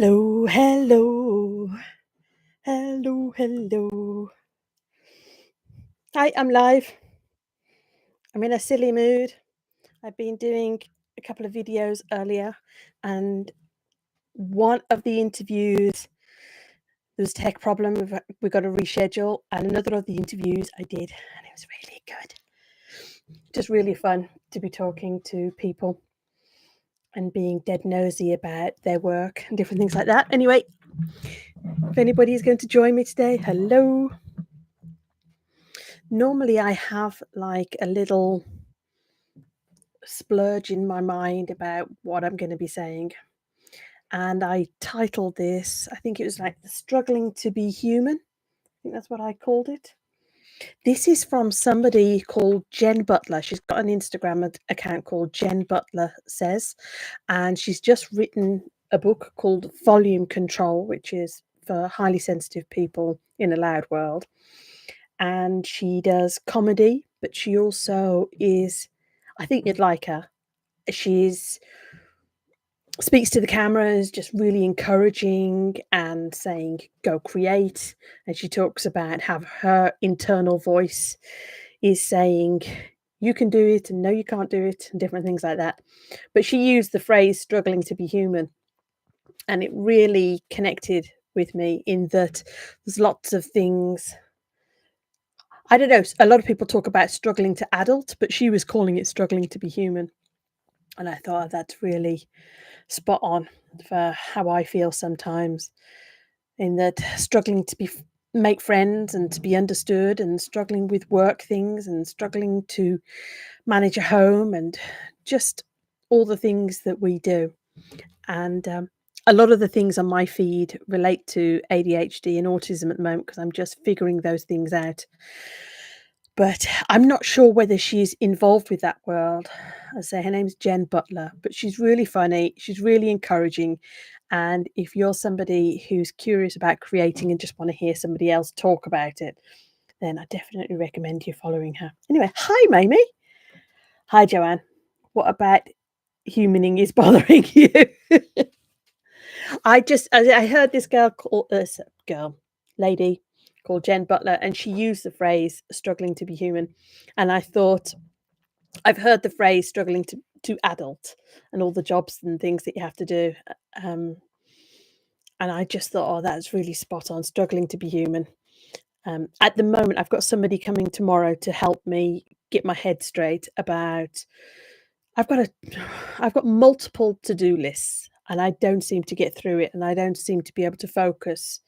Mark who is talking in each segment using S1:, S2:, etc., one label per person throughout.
S1: Hello, hello, hello, hello. Hi, I'm live. I'm in a silly mood. I've been doing a couple of videos earlier, and one of the interviews, there was a tech problem. We've got to reschedule, and another of the interviews I did, and it was really good. Just really fun to be talking to people and being dead nosy about their work and different things like that. Anyway, if anybody is going to join me today, hello. Normally, I have like a little splurge in my mind about what I'm going to be saying. And I titled this, I think it was like Struggling to Be Human. I think that's what I called it. This is from somebody called Jen Butler. She's got an Instagram account called Jen Butler Says, and she's just written a book called Volume Control, which is for highly sensitive people in a loud world. And she does comedy, but she also is, I think you'd like her. She's speaks to the camera, is just really encouraging and saying, go create. And she talks about how her internal voice is saying, you can do it, and no, you can't do it, and different things like that. But she used the phrase struggling to be human, and it really connected with me in that there's lots of things. I don't know, a lot of people talk about struggling to adult, but she was calling it struggling to be human. And I thought that's really spot on for how I feel sometimes, in that struggling to make friends and to be understood, and struggling with work things, and struggling to manage a home, and just all the things that we do. And a lot of the things on my feed relate to ADHD and autism at the moment, because I'm just figuring those things out. But I'm not sure whether she's involved with that world. I say her name's Jen Butler, but she's really funny. She's really encouraging. And if you're somebody who's curious about creating and just want to hear somebody else talk about it, then I definitely recommend you following her. Anyway, hi, Mamie. Hi, Joanne. What about humaning is bothering you? I heard this lady called Jen Butler, and she used the phrase struggling to be human. And I thought, I've heard the phrase struggling to adult and all the jobs and things that you have to do. Um, and I just thought, oh, that's really spot on, struggling to be human. At the moment, I've got somebody coming tomorrow to help me get my head straight about. I've got a, I've got multiple to-do lists, and I don't seem to get through it, and I don't seem to be able to focus.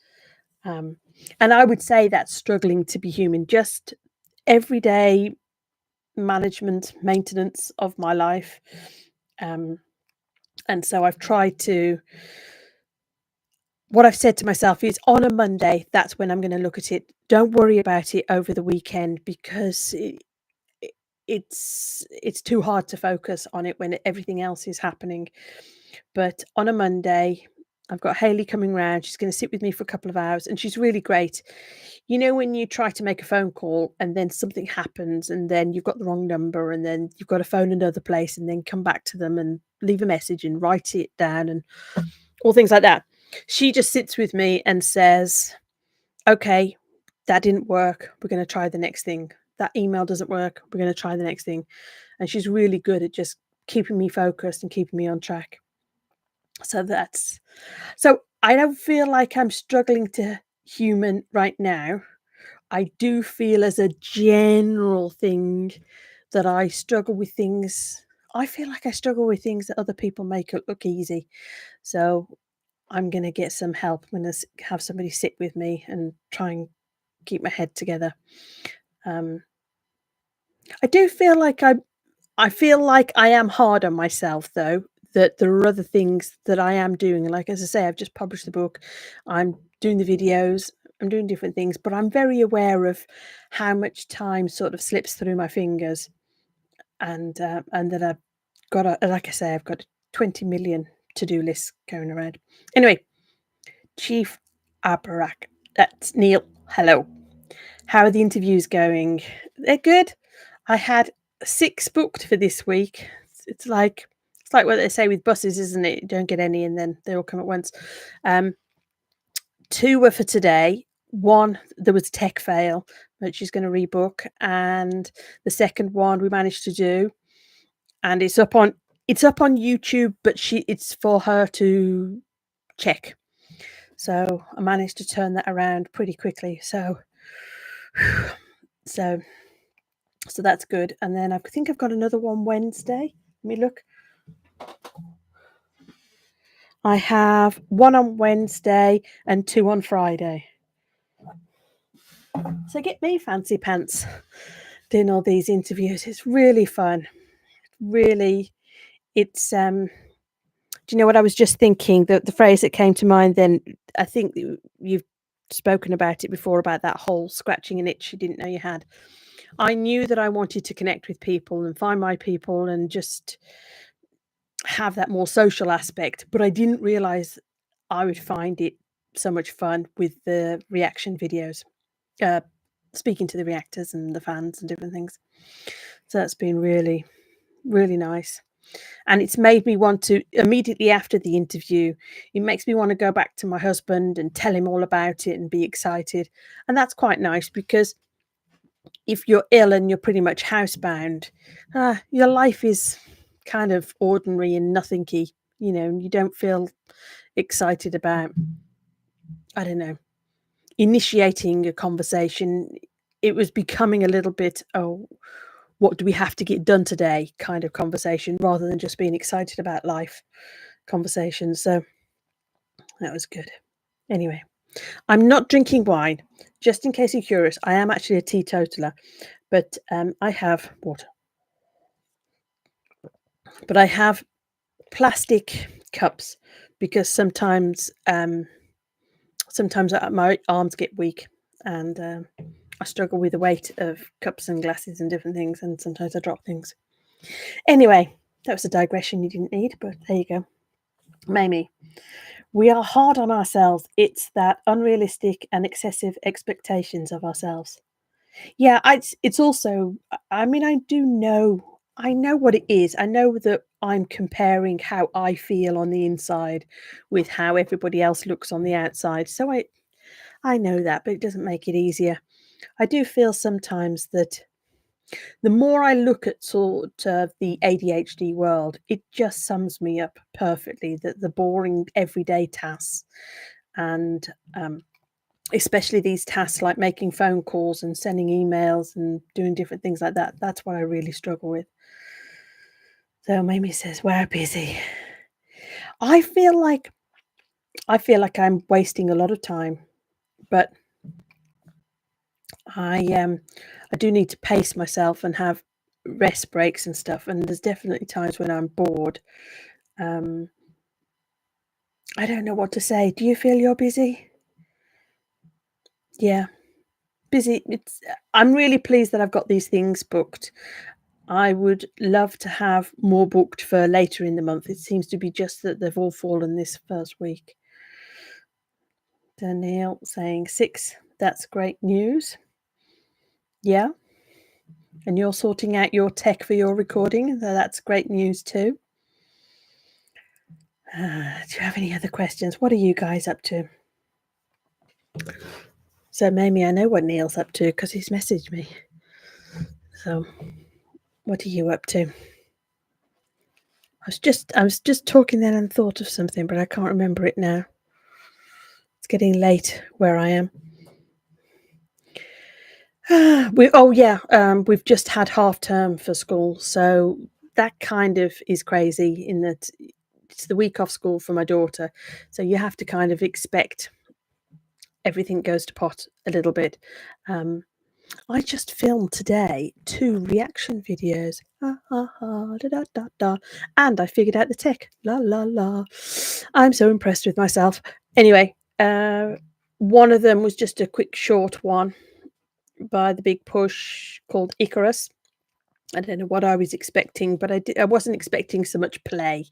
S1: And I would say that's struggling to be human. Just everyday management, maintenance of my life. And so I've tried to, what I've said to myself is, on a Monday, that's when I'm going to look at it. Don't worry about it over the weekend, because it's too hard to focus on it when everything else is happening. But on a Monday, I've got Hayley coming round. She's going to sit with me for a couple of hours, and she's really great. You know, when you try to make a phone call and then something happens, and then you've got the wrong number, and then you've got to phone another place and then come back to them and leave a message and write it down and all things like that. She just sits with me and says, okay, that didn't work. We're going to try the next thing. That email doesn't work. We're going to try the next thing. And she's really good at just keeping me focused and keeping me on track. So I don't feel like I'm struggling to human right now. I do feel, as a general thing, that I struggle with things. I feel like I struggle with things that other people make it look easy. So I'm going to get some help. I'm going to have somebody sit with me and try and keep my head together. I do feel like I feel like I am hard on myself, though, that there are other things that I am doing. Like, as I say, I've just published the book. I'm doing the videos. I'm doing different things, but I'm very aware of how much time sort of slips through my fingers, and that I've got like I say, I've got 20 million to-do lists going around. Anyway, Chief Aparak, that's Neil. Hello. How are the interviews going? They're good. I had 6 booked for this week. It's It's like what they say with buses, isn't it? You don't get any and then they all come at once. Um, 2 were for today. 1, there was a tech fail, but she's gonna rebook, and the second one we managed to do, and it's up on YouTube, but it's for her to check. So, I managed to turn that around pretty quickly, so so so that's good, and then I think I've got another one Wednesday. Let me look. I have 1 on Wednesday and 2 on Friday. So get me, fancy pants, doing all these interviews. It's really fun. Really, it's do you know what I was just thinking? The phrase that came to mind then, I think you've spoken about it before about that whole scratching an itch you didn't know you had. I knew that I wanted to connect with people and find my people and just have that more social aspect, but I didn't realize I would find it so much fun with the reaction videos, uh, speaking to the reactors and the fans and different things. So that's been really, really nice. And it's made me want to immediately after the interview, it makes me want to go back to my husband and tell him all about it and be excited. And that's quite nice because if you're ill and you're pretty much housebound, your life is kind of ordinary and nothingy, and you don't feel excited about, I don't know, initiating a conversation. It was becoming a little bit, oh, what do we have to get done today kind of conversation rather than just being excited about life conversation. So that was good. Anyway, I'm not drinking wine. Just in case you're curious, I am actually a teetotaler, but I have water. But I have plastic cups because sometimes my arms get weak and I struggle with the weight of cups and glasses and different things, and sometimes I drop things. Anyway, that was a digression you didn't need, but there you go. Mamie, we are hard on ourselves. It's that unrealistic and excessive expectations of ourselves. Yeah, it's also, I mean, I know what it is. I know that I'm comparing how I feel on the inside with how everybody else looks on the outside. So I know that, but it doesn't make it easier. I do feel sometimes that the more I look at sort of the ADHD world, it just sums me up perfectly. That the boring everyday tasks and especially these tasks like making phone calls and sending emails and doing different things like that. That's what I really struggle with. So Mamie says, "We're busy." I feel like I'm wasting a lot of time, but I do need to pace myself and have rest breaks and stuff. And there's definitely times when I'm bored. Um, I don't know what to say. Do you feel you're busy? Yeah, busy. I'm really pleased that I've got these things booked. I would love to have more booked for later in the month. It seems to be just that they've all fallen this first week. Danielle saying 6. That's great news. Yeah. And you're sorting out your tech for your recording. So that's great news too. Do you have any other questions? What are you guys up to? So maybe I know what Neil's up to because he's messaged me. So what are you up to? I was just talking then and thought of something, but I can't remember it now. It's getting late where I am. We've just had half term for school, so that kind of is crazy in that it's the week off school for my daughter, so you have to kind of expect everything goes to pot a little bit. I just filmed today 2 reaction videos. Ha ha ha, da da da da, and I figured out the tech. La la la. I'm so impressed with myself. Anyway, one of them was just a quick short one by the Big Push called Icarus. I don't know what I was expecting, but I wasn't expecting so much play,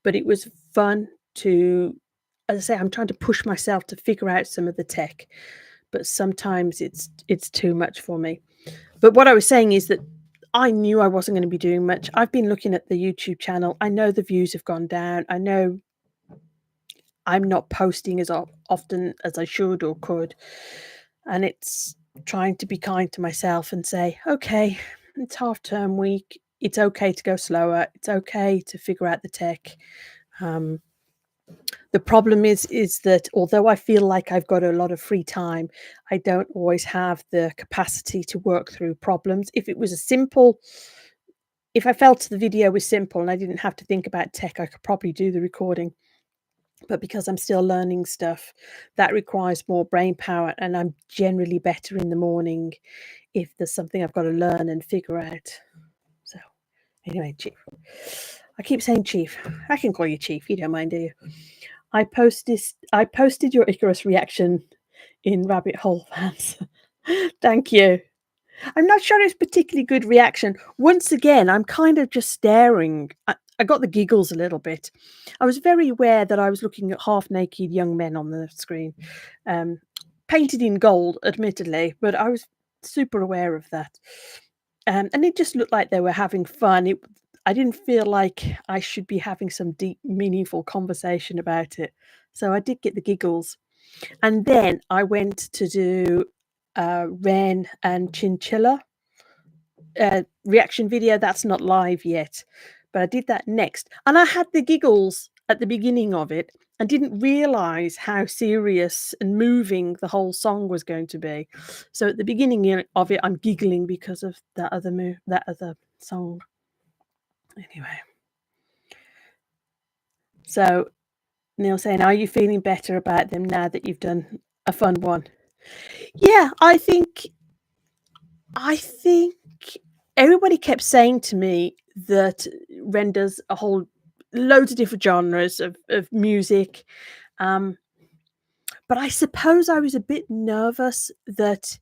S1: but it was fun to, as I say, I'm trying to push myself to figure out some of the tech, but sometimes it's too much for me. But what I was saying is that I knew I wasn't gonna be doing much. I've been looking at the YouTube channel. I know the views have gone down. I know I'm not posting as often as I should or could, and it's trying to be kind to myself and say, "Okay, it's half term week. It's okay to go slower. It's okay to figure out the tech." Um, the problem is that although I feel like I've got a lot of free time, I don't always have the capacity to work through problems. If it was a simple if I felt the video was simple and I didn't have to think about tech, I could probably do the recording. But because I'm still learning stuff, that requires more brain power, and I'm generally better in the morning if there's something I've got to learn and figure out. So, anyway, Chief. I keep saying Chief. I can call you Chief. You don't mind, do you? I posted your Icarus reaction in Rabbit Hole fans. Thank you. I'm not sure it's particularly good reaction. Once again, I'm kind of just staring. I got the giggles a little bit. I was very aware that I was looking at half-naked young men on the screen, um, painted in gold, admittedly, but I was super aware of that. And it just looked like they were having fun. I didn't feel like I should be having some deep, meaningful conversation about it. So I did get the giggles. And then I went to do Ren and Chinchilla reaction video. That's not live yet, but I did that next. And I had the giggles at the beginning of it and didn't realize how serious and moving the whole song was going to be. So at the beginning of it, I'm giggling because of that other song. Anyway, so Neil saying, "Are you feeling better about them now that you've done a fun one?" Yeah, I think everybody kept saying to me that renders a whole loads of different genres of music. Um, but I suppose I was a bit nervous that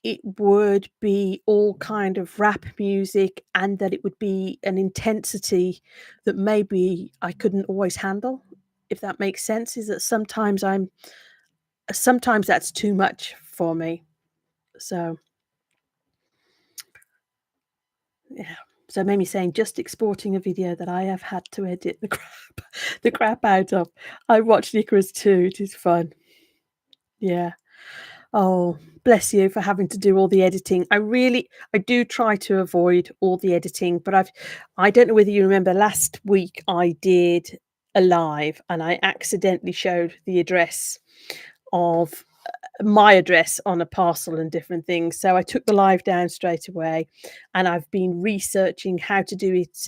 S1: it would be all kind of rap music and that it would be an intensity that maybe I couldn't always handle, if that makes sense. Is that sometimes that's too much for me. So yeah. So it made me saying just exporting a video that I have had to edit the crap out of. I watched Icarus too. It is fun. Yeah. Oh, bless you for having to do all the editing. I do try to avoid all the editing, but I don't know whether you remember last week I did a live and I accidentally showed the address of my address on a parcel and different things. So I took the live down straight away, and I've been researching how to do it.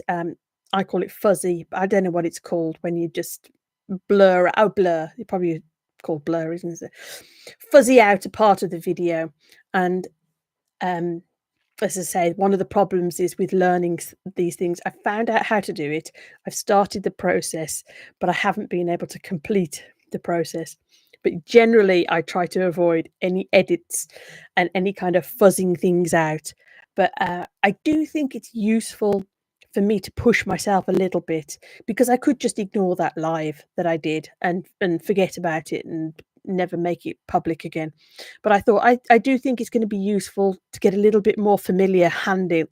S1: I call it fuzzy, but I don't know what it's called when you just blur. Oh, blur. It probably called blur, isn't it? Fuzzy out a part of the video, and um, as I say, one of the problems is with learning these things. I found out how to do it. I've started the process, but I haven't been able to complete the process. But generally, I try to avoid any edits and any kind of fuzzing things out. But I do think it's useful for me to push myself a little bit because I could just ignore that live that I did and forget about it and never make it public again. But I thought I do think it's gonna be useful to get a little bit more familiar handling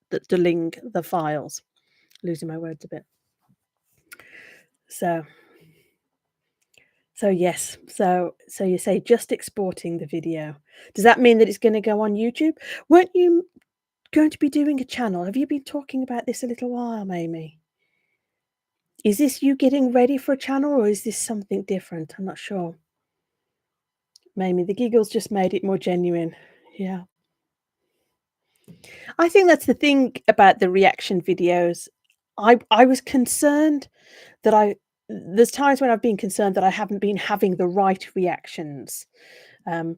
S1: the files. Losing my words a bit. So yes. So you say just exporting the video. Does that mean that it's gonna go on YouTube? Weren't you going to be doing a channel? Have you been talking about this a little while, Amy? Is this you getting ready for a channel or is this something different? I'm not sure. Maybe the giggles just made it more genuine. Yeah. I think that's the thing about the reaction videos. I was concerned that there's times when I've been concerned that I haven't been having the right reactions. Um,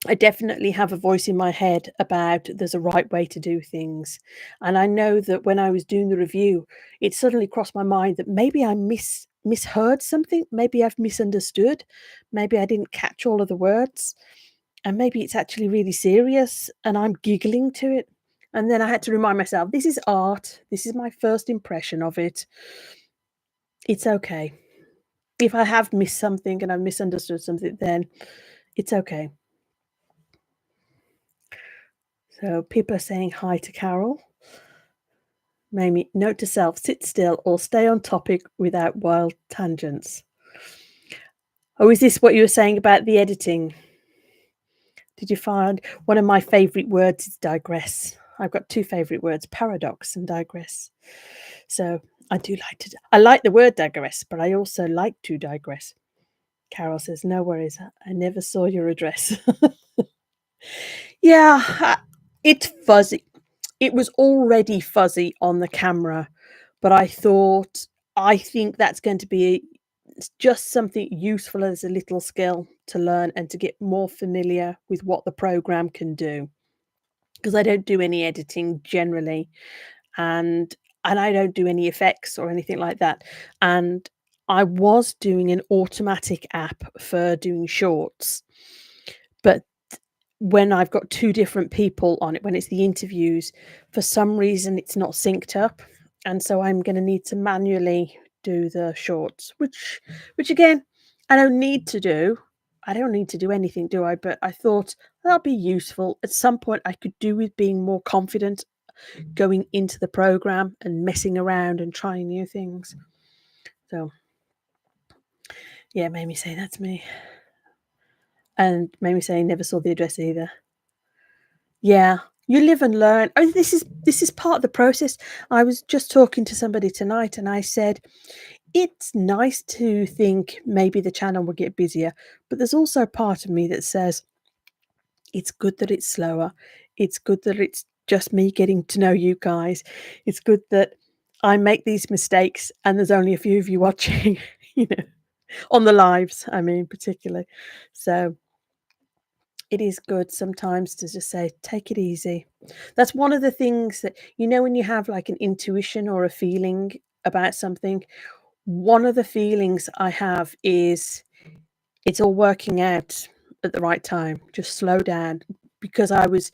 S1: I definitely have a voice in my head about there's a right way to do things. And I know that when I was doing the review, it suddenly crossed my mind that maybe I misheard something, maybe I've misunderstood, maybe I didn't catch all of the words. And maybe it's actually really serious and I'm giggling to it. And then I had to remind myself, this is art. This is my first impression of it. It's okay. If I have missed something and I've misunderstood something, then it's okay. So people are saying hi to Carol. Mamie, note to self, sit still or stay on topic without wild tangents. Oh, is this what you were saying about the editing? Did you find one of my favourite words is digress? I've got two favourite words, paradox and digress. So I like the word digress, but I also like to digress. Carol says, no worries. I never saw your address. Yeah, it's fuzzy. It was already fuzzy on the camera, but I think that's going to be just something useful as a little skill to learn and to get more familiar with what the program can do. Because I don't do any editing generally, and I don't do any effects or anything like that. And I was doing an automatic app for doing shorts, but when I've got two different people on it, when it's the interviews, for some reason it's not synced up, and so I'm going to need to manually do the shorts, which again I don't need to do. I don't need to do anything, do I? But I thought that'll be useful at some point. I could do with being more confident going into the program and messing around and trying new things. So yeah, made me say that's me, and made me say never saw the address either. Yeah, you live and learn. Oh, this is part of the process. I was just talking to somebody tonight and I said, it's nice to think maybe the channel will get busier, but there's also a part of me that says it's good that it's slower. It's good that it's just me getting to know you guys. It's good that I make these mistakes and there's only a few of you watching, on the lives, I mean, particularly. So it is good sometimes to just say, take it easy. That's one of the things that, when you have like an intuition or a feeling about something, one of the feelings I have is it's all working out at the right time. Just slow down, because I was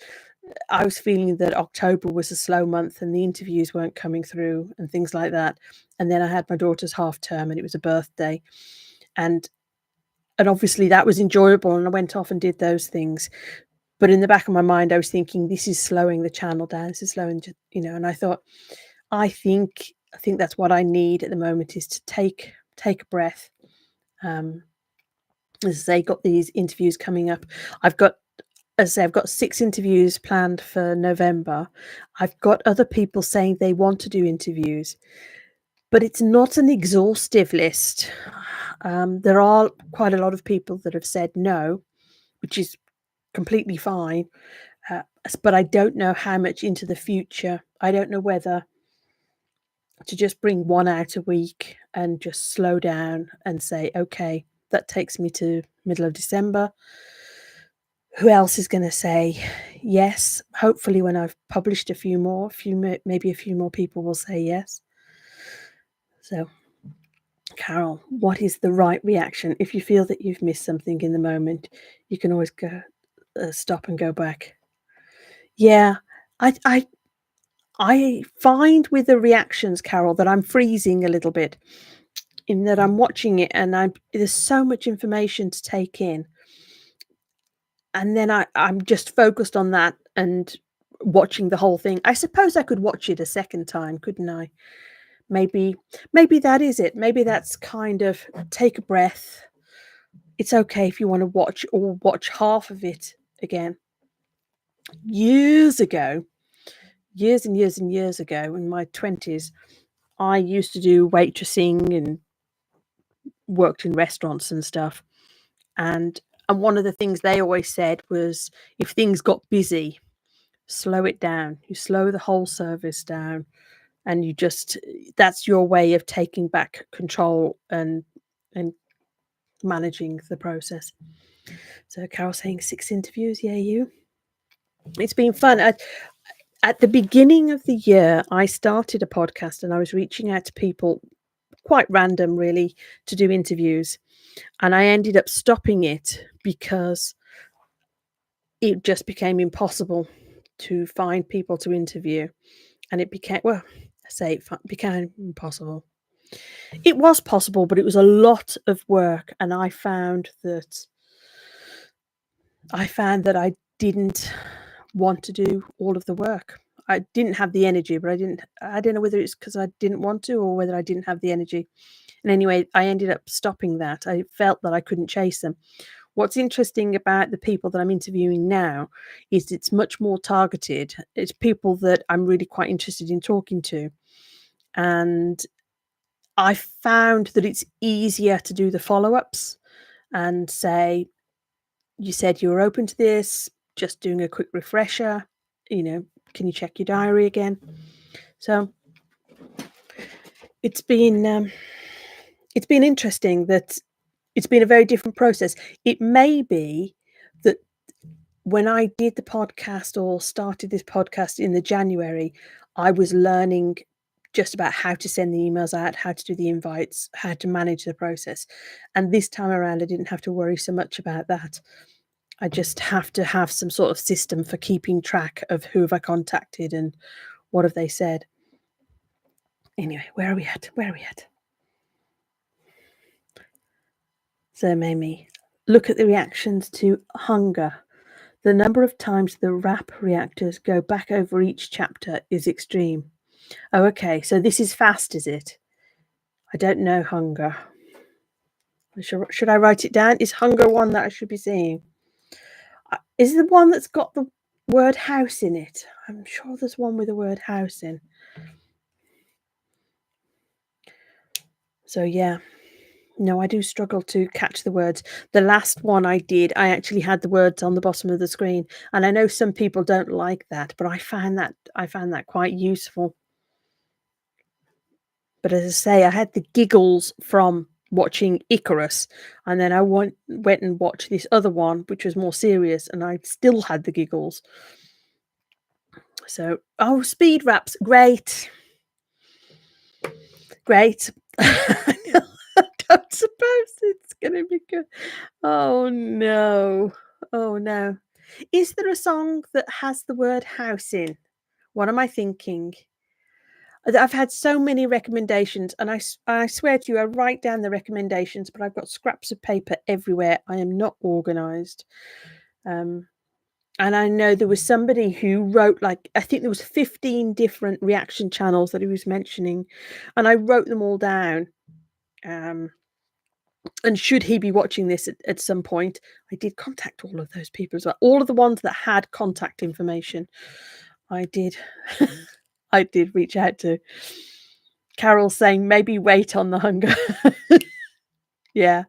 S1: feeling that October was a slow month and the interviews weren't coming through and things like that. And then I had my daughter's half term and it was a birthday. And obviously that was enjoyable and I went off and did those things. But in the back of my mind, I was thinking, this is slowing the channel down. This is slowing, and I thought, I think that's what I need at the moment, is to take a breath. As I say, got these interviews coming up. I've got 6 interviews planned for November. I've got other people saying they want to do interviews, but it's not an exhaustive list. There are quite a lot of people that have said no, which is completely fine. But I don't know how much into the future. I don't know whether to just bring one out a week and just slow down and say, okay, that takes me to middle of December. Who else is going to say yes? Hopefully, when I've published maybe a few more people will say yes. So, Carol, what is the right reaction? If you feel that you've missed something in the moment, you can always go stop and go back. Yeah, I find with the reactions, Carol, that I'm freezing a little bit, in that I'm watching it and there's so much information to take in. And then I'm just focused on that and watching the whole thing. I suppose I could watch it a second time, couldn't I? Maybe that is it. Maybe that's kind of take a breath. It's okay if you want to watch half of it again. Years ago, years and years and years ago, in my 20s, I used to do waitressing and worked in restaurants and stuff. And one of the things they always said was, if things got busy, slow it down. You slow the whole service down, and that's your way of taking back control and managing the process. So Carol saying 6 interviews, yeah, you. It's been fun. At the beginning of the year, I started a podcast and I was reaching out to people, quite random really, to do interviews. And I ended up stopping it because it just became impossible to find people to interview. And it became, it became impossible. It was possible, but it was a lot of work. And I found that I didn't want to do all of the work. I didn't have the energy, but I don't know whether it's because I didn't want to or whether I didn't have the energy. And anyway, I ended up stopping that. I felt that I couldn't chase them. What's interesting about the people that I'm interviewing now is it's much more targeted. It's people that I'm really quite interested in talking to. And I found that it's easier to do the follow-ups and say, you said you were open to this, just doing a quick refresher, can you check your diary again? So it's been interesting that it's been a very different process. It may be that when I did the podcast or started this podcast in the January, I was learning just about how to send the emails out, how to do the invites, how to manage the process. And this time around, I didn't have to worry so much about that. I just have to have some sort of system for keeping track of who have I contacted and what have they said. Anyway, where are we at? So, Mamie, look at the reactions to Hunger. The number of times the rap reactors go back over each chapter is extreme. Oh, okay. So this is fast, is it? I don't know Hunger. Should I write it down? Is Hunger one that I should be seeing? Is the one that's got the word house in it? I'm sure there's one with the word house in. So, yeah. No, I do struggle to catch the words. The last one I did, I actually had the words on the bottom of the screen, and I know some people don't like that, but I found that quite useful. But as I say, I had the giggles from watching Icarus, and then I went and watched this other one, which was more serious, and I still had the giggles. So, speed raps, great. I don't suppose it's going to be good. Oh no. Is there a song that has the word house in? What am I thinking? I've had so many recommendations, and I swear to you, I write down the recommendations, but I've got scraps of paper everywhere. I am not organised. And I know there was somebody who wrote, like, I think there was 15 different reaction channels that he was mentioning, and I wrote them all down. And should he be watching this at some point, I did contact all of those people as well. All of the ones that had contact information, I did. I did reach out to. Carol saying maybe wait on the Hunger. Yeah.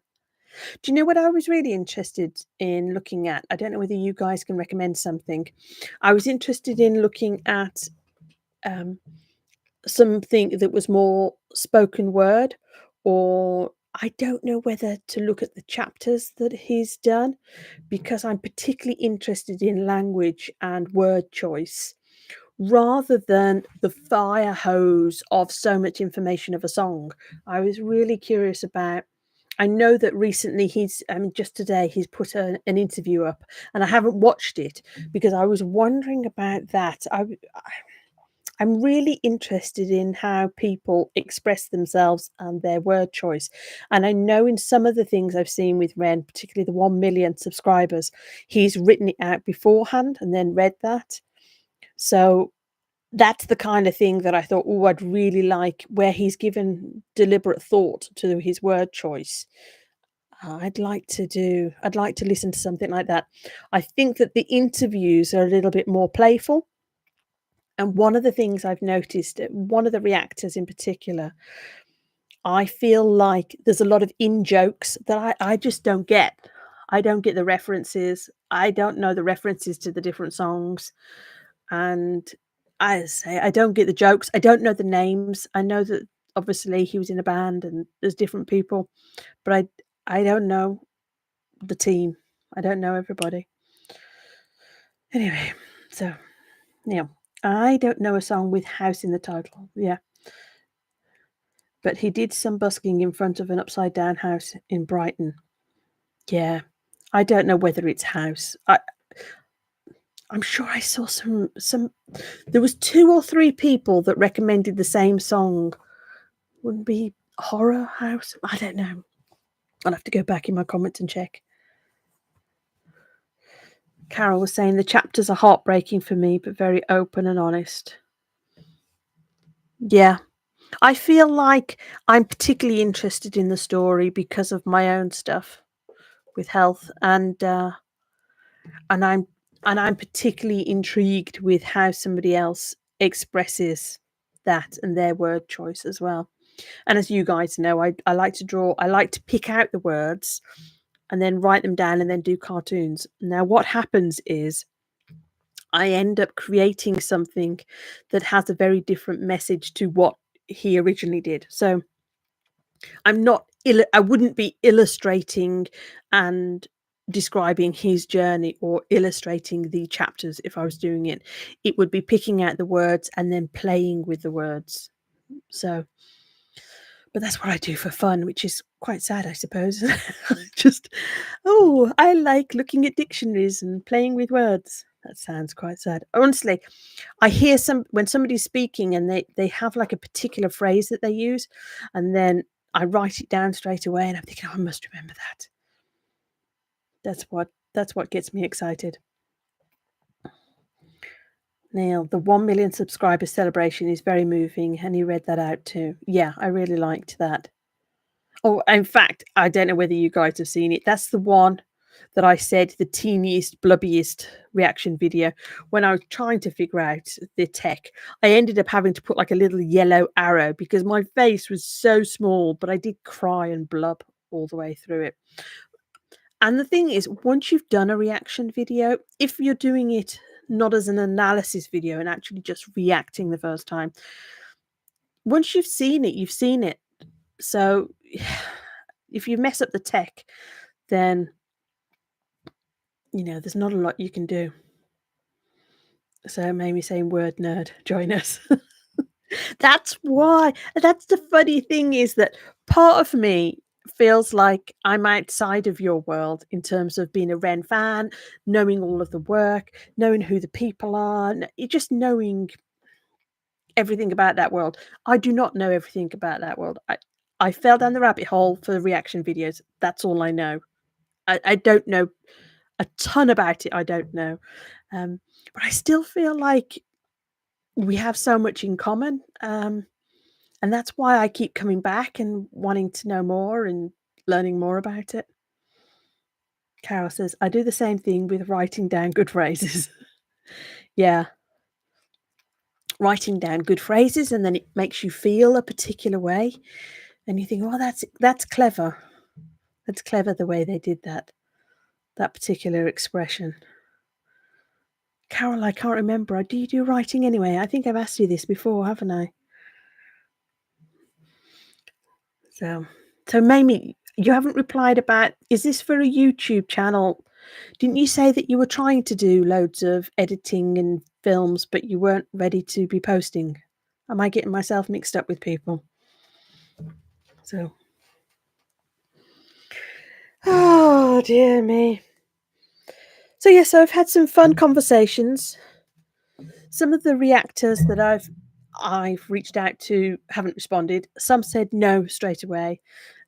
S1: Do you know what I was really interested in looking at? I don't know whether you guys can recommend something. I was interested in looking at something that was more spoken word, or I don't know whether to look at the chapters that he's done, because I'm particularly interested in language and word choice rather than the fire hose of so much information of a song. I was really curious about. I know that recently just today he's put an interview up, and I haven't watched it because I was wondering about that. I'm really interested in how people express themselves and their word choice. And I know in some of the things I've seen with Ren, particularly the 1 million subscribers, he's written it out beforehand and then read that. So that's the kind of thing that I thought, oh, I'd really like, where he's given deliberate thought to his word choice. I'd like to listen to something like that. I think that the interviews are a little bit more playful. And one of the things I've noticed, one of the reactors in particular, I feel like there's a lot of in-jokes that I just don't get. I don't get the references. I don't know the references to the different songs. And I say I don't get the jokes. I don't know the names. I know that obviously he was in a band and there's different people, but I don't know the team. I don't know everybody. Anyway, so yeah. I don't know a song with house in the title. Yeah. But he did some busking in front of an upside down house in Brighton. Yeah. I don't know whether it's house. I'm sure I saw some there was 2 or 3 people that recommended the same song. Wouldn't be horror house? I don't know. I'll have to go back in my comments and check. Carol was saying the chapters are heartbreaking for me, but very open and honest. Yeah. I feel like I'm particularly interested in the story because of my own stuff with health, and I'm particularly intrigued with how somebody else expresses that and their word choice as well. And as you guys know, I like to draw, I like to pick out the words and then write them down and then do cartoons. Now, what happens is I end up creating something that has a very different message to what he originally did. So I'm not I wouldn't be illustrating and describing his journey or illustrating the chapters if I was doing it. It would be picking out the words and then playing with the words. So but that's what I do for fun, which is quite sad, I suppose. Just, oh, I like looking at dictionaries and playing with words. That sounds quite sad. Honestly, I hear when somebody's speaking and they have like a particular phrase that they use, and then I write it down straight away, and I'm thinking, oh, I must remember that. That's what gets me excited. Neil, the 1 million subscriber celebration is very moving, and he read that out too. Yeah, I really liked that. Oh, in fact, I don't know whether you guys have seen it. That's the one that I said the teeniest, blubbiest reaction video. When I was trying to figure out the tech, I ended up having to put like a little yellow arrow because my face was so small, but I did cry and blub all the way through it. And the thing is, once you've done a reaction video, if you're doing it not as an analysis video and actually just reacting the first time, once you've seen it, you've seen it. So if you mess up the tech, then there's not a lot you can do. So maybe saying word nerd, join us. That's why. That's the funny thing is that part of me feels like I'm outside of your world in terms of being a Ren fan, knowing all of the work, knowing who the people are, just knowing everything about that world. I do not know everything about that world. I fell down the rabbit hole for the reaction videos. That's all I know. I don't know a ton about it. I don't know. But I still feel like we have so much in common. And that's why I keep coming back and wanting to know more and learning more about it. Carol says, I do the same thing with writing down good phrases. Yeah. Writing down good phrases and then it makes you feel a particular way. And you think, oh, that's clever. That's clever the way they did that particular expression. Carol, I can't remember. Do you do writing anyway? I think I've asked you this before, haven't I? So Mamie, you haven't replied about, is this for a YouTube channel? Didn't you say that you were trying to do loads of editing and films, but you weren't ready to be posting? Am I getting myself mixed up with people? So, oh dear me. So yes, I've had some fun conversations. Some of the reactors that I've reached out to haven't responded. Some said no straight away.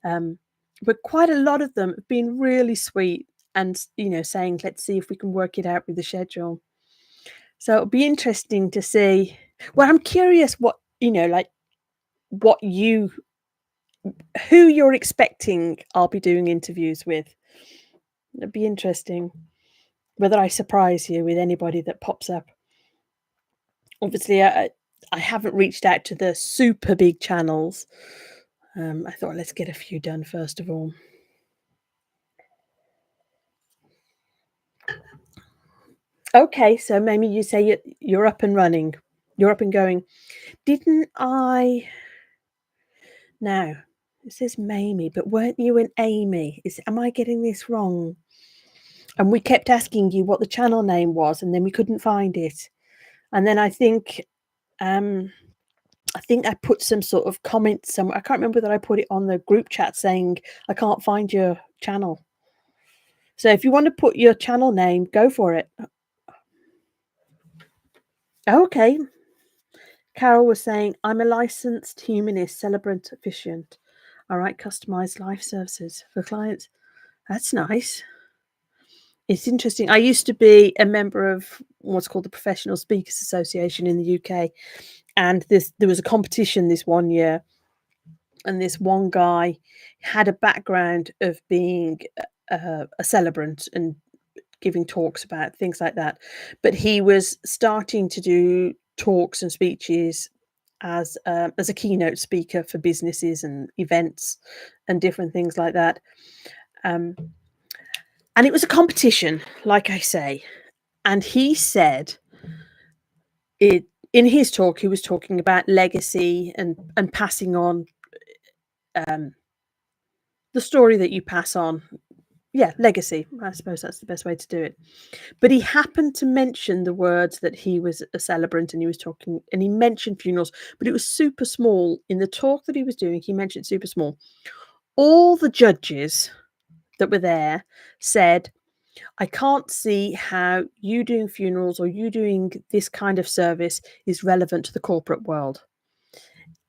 S1: But quite a lot of them have been really sweet and, saying, let's see if we can work it out with the schedule. So it'll be interesting to see. Well, I'm curious what, like what who you're expecting I'll be doing interviews with. It'd be interesting whether I surprise you with anybody that pops up. Obviously, I haven't reached out to the super big channels. I thought, let's get a few done first of all. Okay, so maybe you say you're up and running. You're up and going. Didn't I? No, it says Mamie, but weren't you an Amy? Am I getting this wrong? And we kept asking you what the channel name was, and then we couldn't find it. And then I think I put some sort of comment somewhere. I can't remember that I put it on the group chat saying I can't find your channel. So if you want to put your channel name, go for it. Okay. Carol was saying, I'm a licensed humanist, celebrant, efficient. I write customized life services for clients. That's nice. It's interesting. I used to be a member of what's called the Professional Speakers Association in the UK, and there was a competition this one year, and this one guy had a background of being a celebrant and giving talks about things like that, but he was starting to do talks and speeches as a keynote speaker for businesses and events and different things like that. Um, and it was a competition, like I say, and he said it in his talk. He was talking about legacy and passing on um, the story that you pass on. Yeah, legacy. I suppose that's the best way to do it. But he happened to mention the words that he was a celebrant and he was talking, and he mentioned funerals, but it was super small. In the talk that he was doing, he mentioned super small. All the judges that were there said, I can't see how you doing funerals or you doing this kind of service is relevant to the corporate world.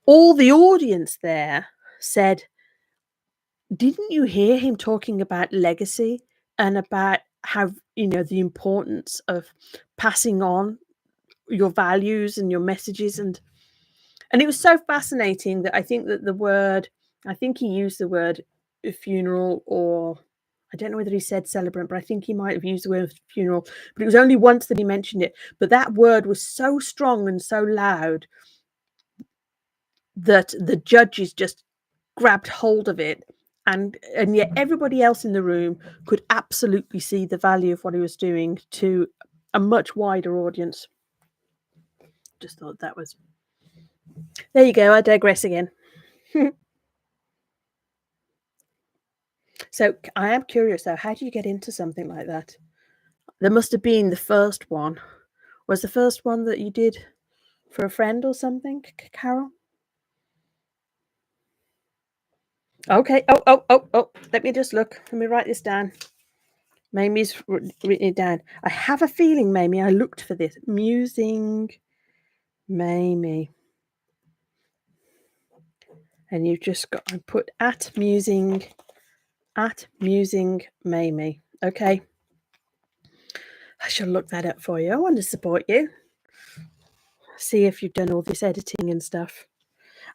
S1: All the audience there said, didn't you hear him talking about legacy and about how, the importance of passing on your values and your messages? And it was so fascinating that I think that I think he used the word funeral, or I don't know whether he said celebrant, but I think he might have used the word funeral, but it was only once that he mentioned it. But that word was so strong and so loud that the judges just grabbed hold of it, and yet everybody else in the room could absolutely see the value of what he was doing to a much wider audience. Just thought that was... There you go, I digress again. So I am curious though, how do you get into something like that? There must have been the first one. Was the first one that you did for a friend or something, Carol? Okay. Oh. Let me just look. Let me write this down. Mamie's written it down. I have a feeling, Mamie, I looked for this. Musing Mamie. And you've just got to put at musing Mamie. Okay. I shall look that up for you. I want to support you. See if you've done all this editing and stuff.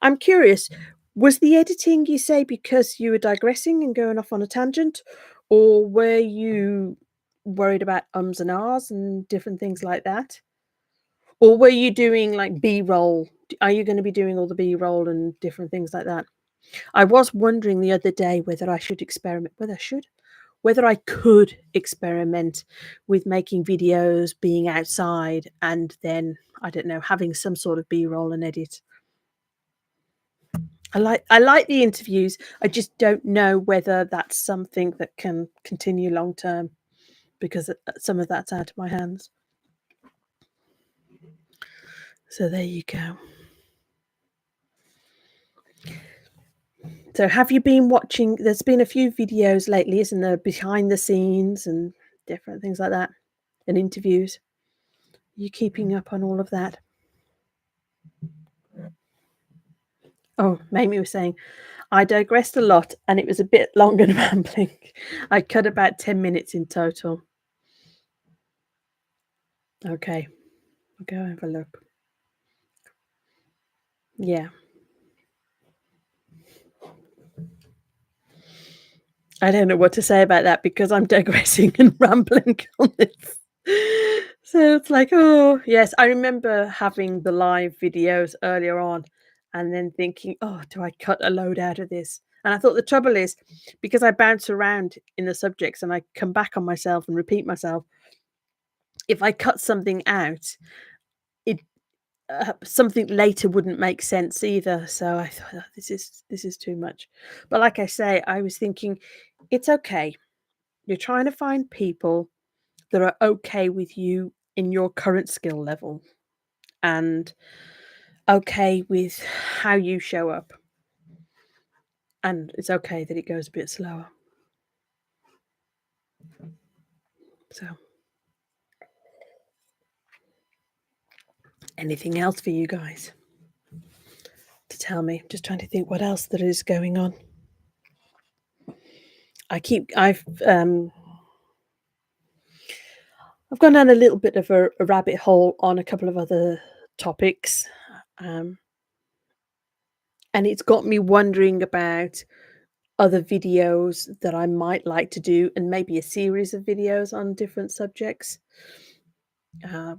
S1: I'm curious, was the editing, you say, because you were digressing and going off on a tangent, or were you worried about ums and ahs and different things like that? Or were you doing like B-roll? Are you going to be doing all the B-roll and different things like that? I was wondering the other day whether I should experiment, whether I could experiment with making videos, being outside, and then, I don't know, having some sort of B-roll and edit. I like the interviews. I just don't know whether that's something that can continue long term, because some of that's out of my hands. So there you go. So have you been watching? There's been a few videos lately, isn't there, behind the scenes and different things like that, and interviews. Are you keeping up on all of that? Oh, Mamie was saying, I digressed a lot and it was a bit long and rambling. I cut about 10 minutes in total. Okay, I'll go have a look. Yeah. I don't know what to say about that because I'm digressing and rambling on this. So it's like, oh, yes, I remember having the live videos earlier on and then thinking, oh, do I cut a load out of this? And I thought the trouble is, because I bounce around in the subjects and I come back on myself and repeat myself, if I cut something out, it something later wouldn't make sense either. So I thought, oh, this is too much. But like I say, I was thinking, it's okay. You're trying to find people that are okay with you in your current skill level and okay with how you show up. And it's okay that it goes a bit slower. So, anything else for you guys to tell me? Just trying to think what else there is going on. I've gone down a little bit of a rabbit hole on a couple of other topics, um, and it's got me wondering about other videos that I might like to do, and maybe a series of videos on different subjects.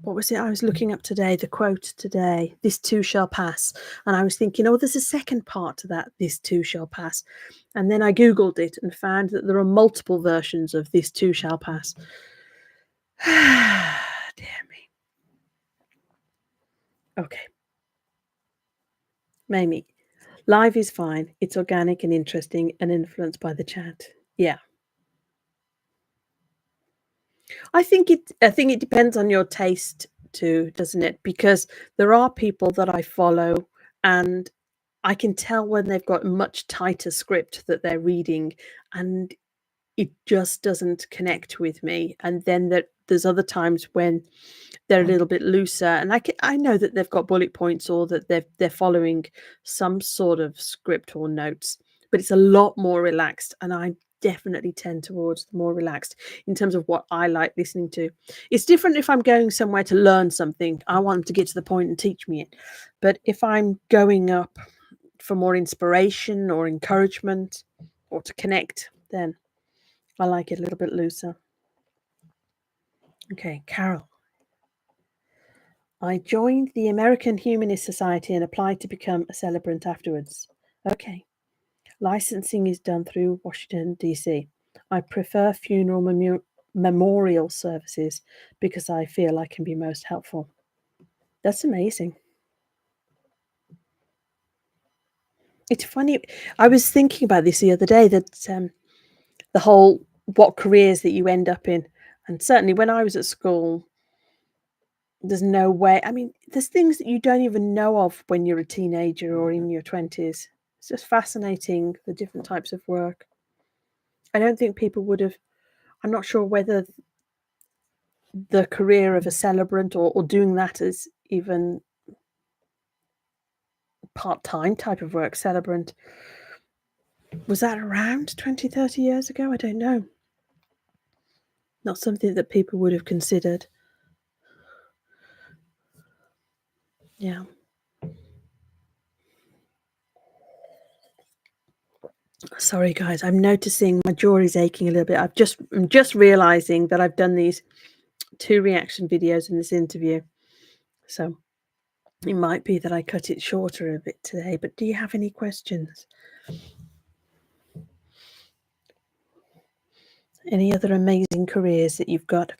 S1: What was it I was looking up today? The quote today, "This too shall pass." And I was thinking, oh, there's a second part to that, "This too shall pass." And then I Googled it and found that there are multiple versions of "This too shall pass." Dear me. Okay. Mamie, live is fine. It's organic and interesting and influenced by the chat. Yeah. I think it depends on your taste too, doesn't it? Because there are people that I follow and I can tell when they've got a much tighter script that they're reading, and it just doesn't connect with me. And then there's other times when they're a little bit looser, and I know that they've got bullet points or that they're following some sort of script or notes, but it's a lot more relaxed, and I definitely tend towards the more relaxed in terms of what I like listening to. It's different if I'm going somewhere to learn something. I want them to get to the point and teach me it. But if I'm going up for more inspiration or encouragement or to connect, then I like it a little bit looser. Okay, Carol. I joined the American Humanist Society and applied to become a celebrant afterwards. Okay. Licensing is done through Washington, D.C. I prefer funeral memorial services because I feel I can be most helpful. That's amazing. It's funny. I was thinking about this the other day that the whole what careers that you end up in. And certainly when I was at school, there's no way. I mean, there's things that you don't even know of when you're a teenager or in your 20s. It's just fascinating, the different types of work. I don't think people would have. I'm not sure whether the career of a celebrant or doing that as even part-time type of work, celebrant, was that around 20, 30 years ago? I don't know. Not something that people would have considered. Yeah. Sorry, guys. I'm noticing my jaw is aching a little bit. I'm just realizing that I've done these 2 reaction videos in this interview. So it might be that I cut it shorter a bit today, but do you have any questions? Any other amazing careers that you've got?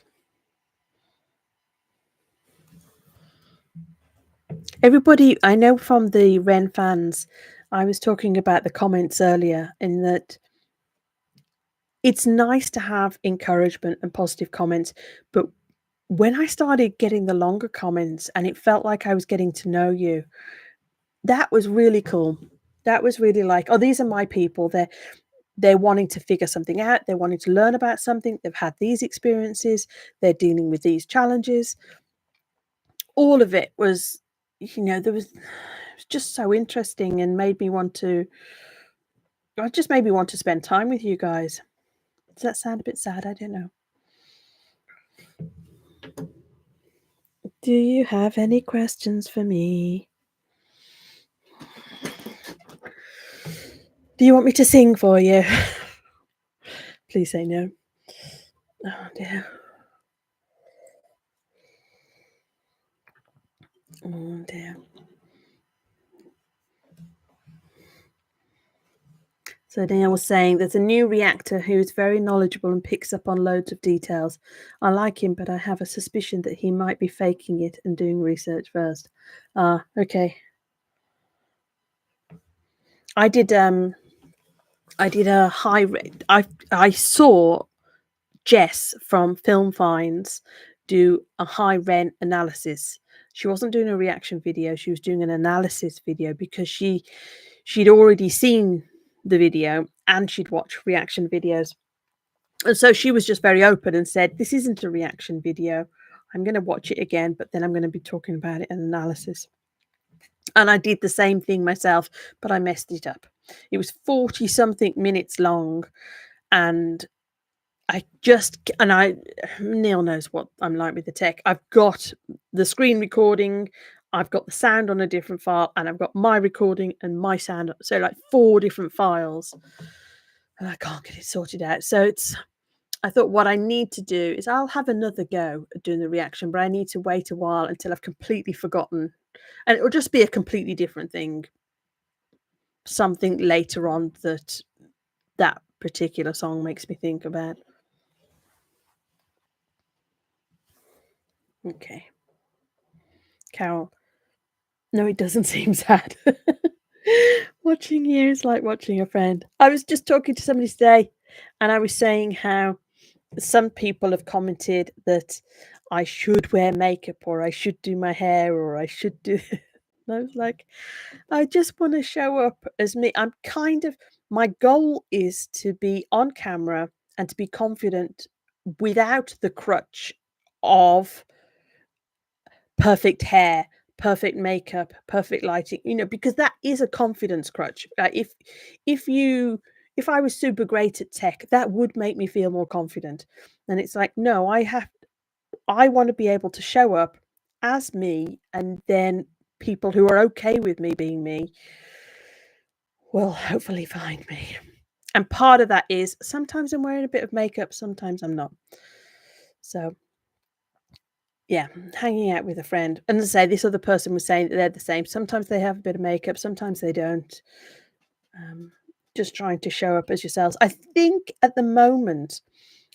S1: Everybody, I know from the Ren fans, I was talking about the comments earlier, in that it's nice to have encouragement and positive comments, but when I started getting the longer comments and it felt like I was getting to know you, that was really cool. That was really like, oh, these are my people. They're wanting to figure something out. They're wanting to learn about something. They've had these experiences. They're dealing with these challenges. All of it was, there was it was just so interesting and made me want to. It just made me want to spend time with you guys. Does that sound a bit sad? I don't know. Do you have any questions for me? Do you want me to sing for you? Please say no. Oh dear. Oh dear. So Danielle was saying there's a new reactor who's very knowledgeable and picks up on loads of details. I like him, but I have a suspicion that he might be faking it and doing research first. Okay. I did a high rate. I saw Jess from Film Finds do a high rent analysis. She wasn't doing a reaction video, she was doing an analysis video because she'd already seen the video and she'd watched reaction videos. And so she was just very open and said, "This isn't a reaction video. I'm going to watch it again, but then I'm going to be talking about it in analysis." And I did the same thing myself, but I messed it up. It was 40 something minutes long, and Neil knows what I'm like with the tech. I've got the screen recording, I've got the sound on a different file, and I've got my recording and my sound. So like 4 different files, and I can't get it sorted out. So I thought what I need to do is I'll have another go at doing the reaction, but I need to wait a while until I've completely forgotten, and it'll just be a completely different thing. Something later on that particular song makes me think about. Okay. Carol. No, it doesn't seem sad. Watching you is like watching a friend. I was just talking to somebody today, and I was saying how some people have commented that I should wear makeup, or I should do my hair, or I should do. And I was like, I just want to show up as me. My goal is to be on camera and to be confident without the crutch of perfect hair, perfect makeup, perfect lighting, because that is a confidence crutch. If you if I was super great at tech, that would make me feel more confident. And it's like, no, I want to be able to show up as me, and then people who are okay with me being me will hopefully find me. And part of that is sometimes I'm wearing a bit of makeup, sometimes I'm not. So yeah, hanging out with a friend. And as I say, this other person was saying that they're the same. Sometimes they have a bit of makeup, sometimes they don't. Um, just trying to show up as yourselves. I think at the moment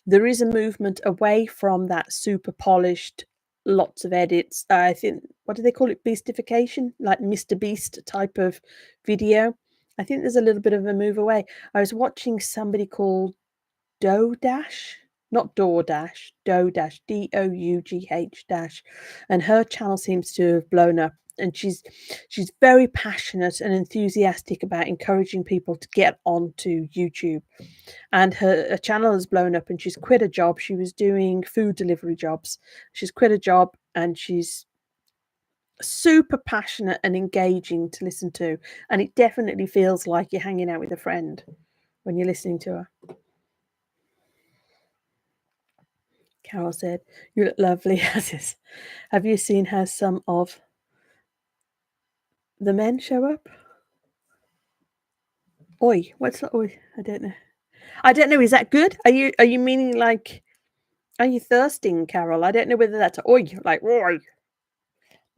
S1: there is a movement away from that super polished, lots of edits. I think, what do they call it? Beastification, like Mr. Beast type of video. I think there's a little bit of a move away. I was watching somebody called Dough Dash, not DoorDash, Dough Dash, Dough dash, and her channel seems to have blown up. And she's very passionate and enthusiastic about encouraging people to get onto YouTube. And her channel has blown up, and she's quit a job. She was doing food delivery jobs. She's quit a job, and she's super passionate and engaging to listen to. And it definitely feels like you're hanging out with a friend when you're listening to her. Carol said, "You look lovely as is. Have you seen how some of the men show up?" Oi, what's that? Oi, I don't know. I don't know. Is that good? Are you meaning like? Are you thirsting, Carol? I don't know whether that's oi, like oi.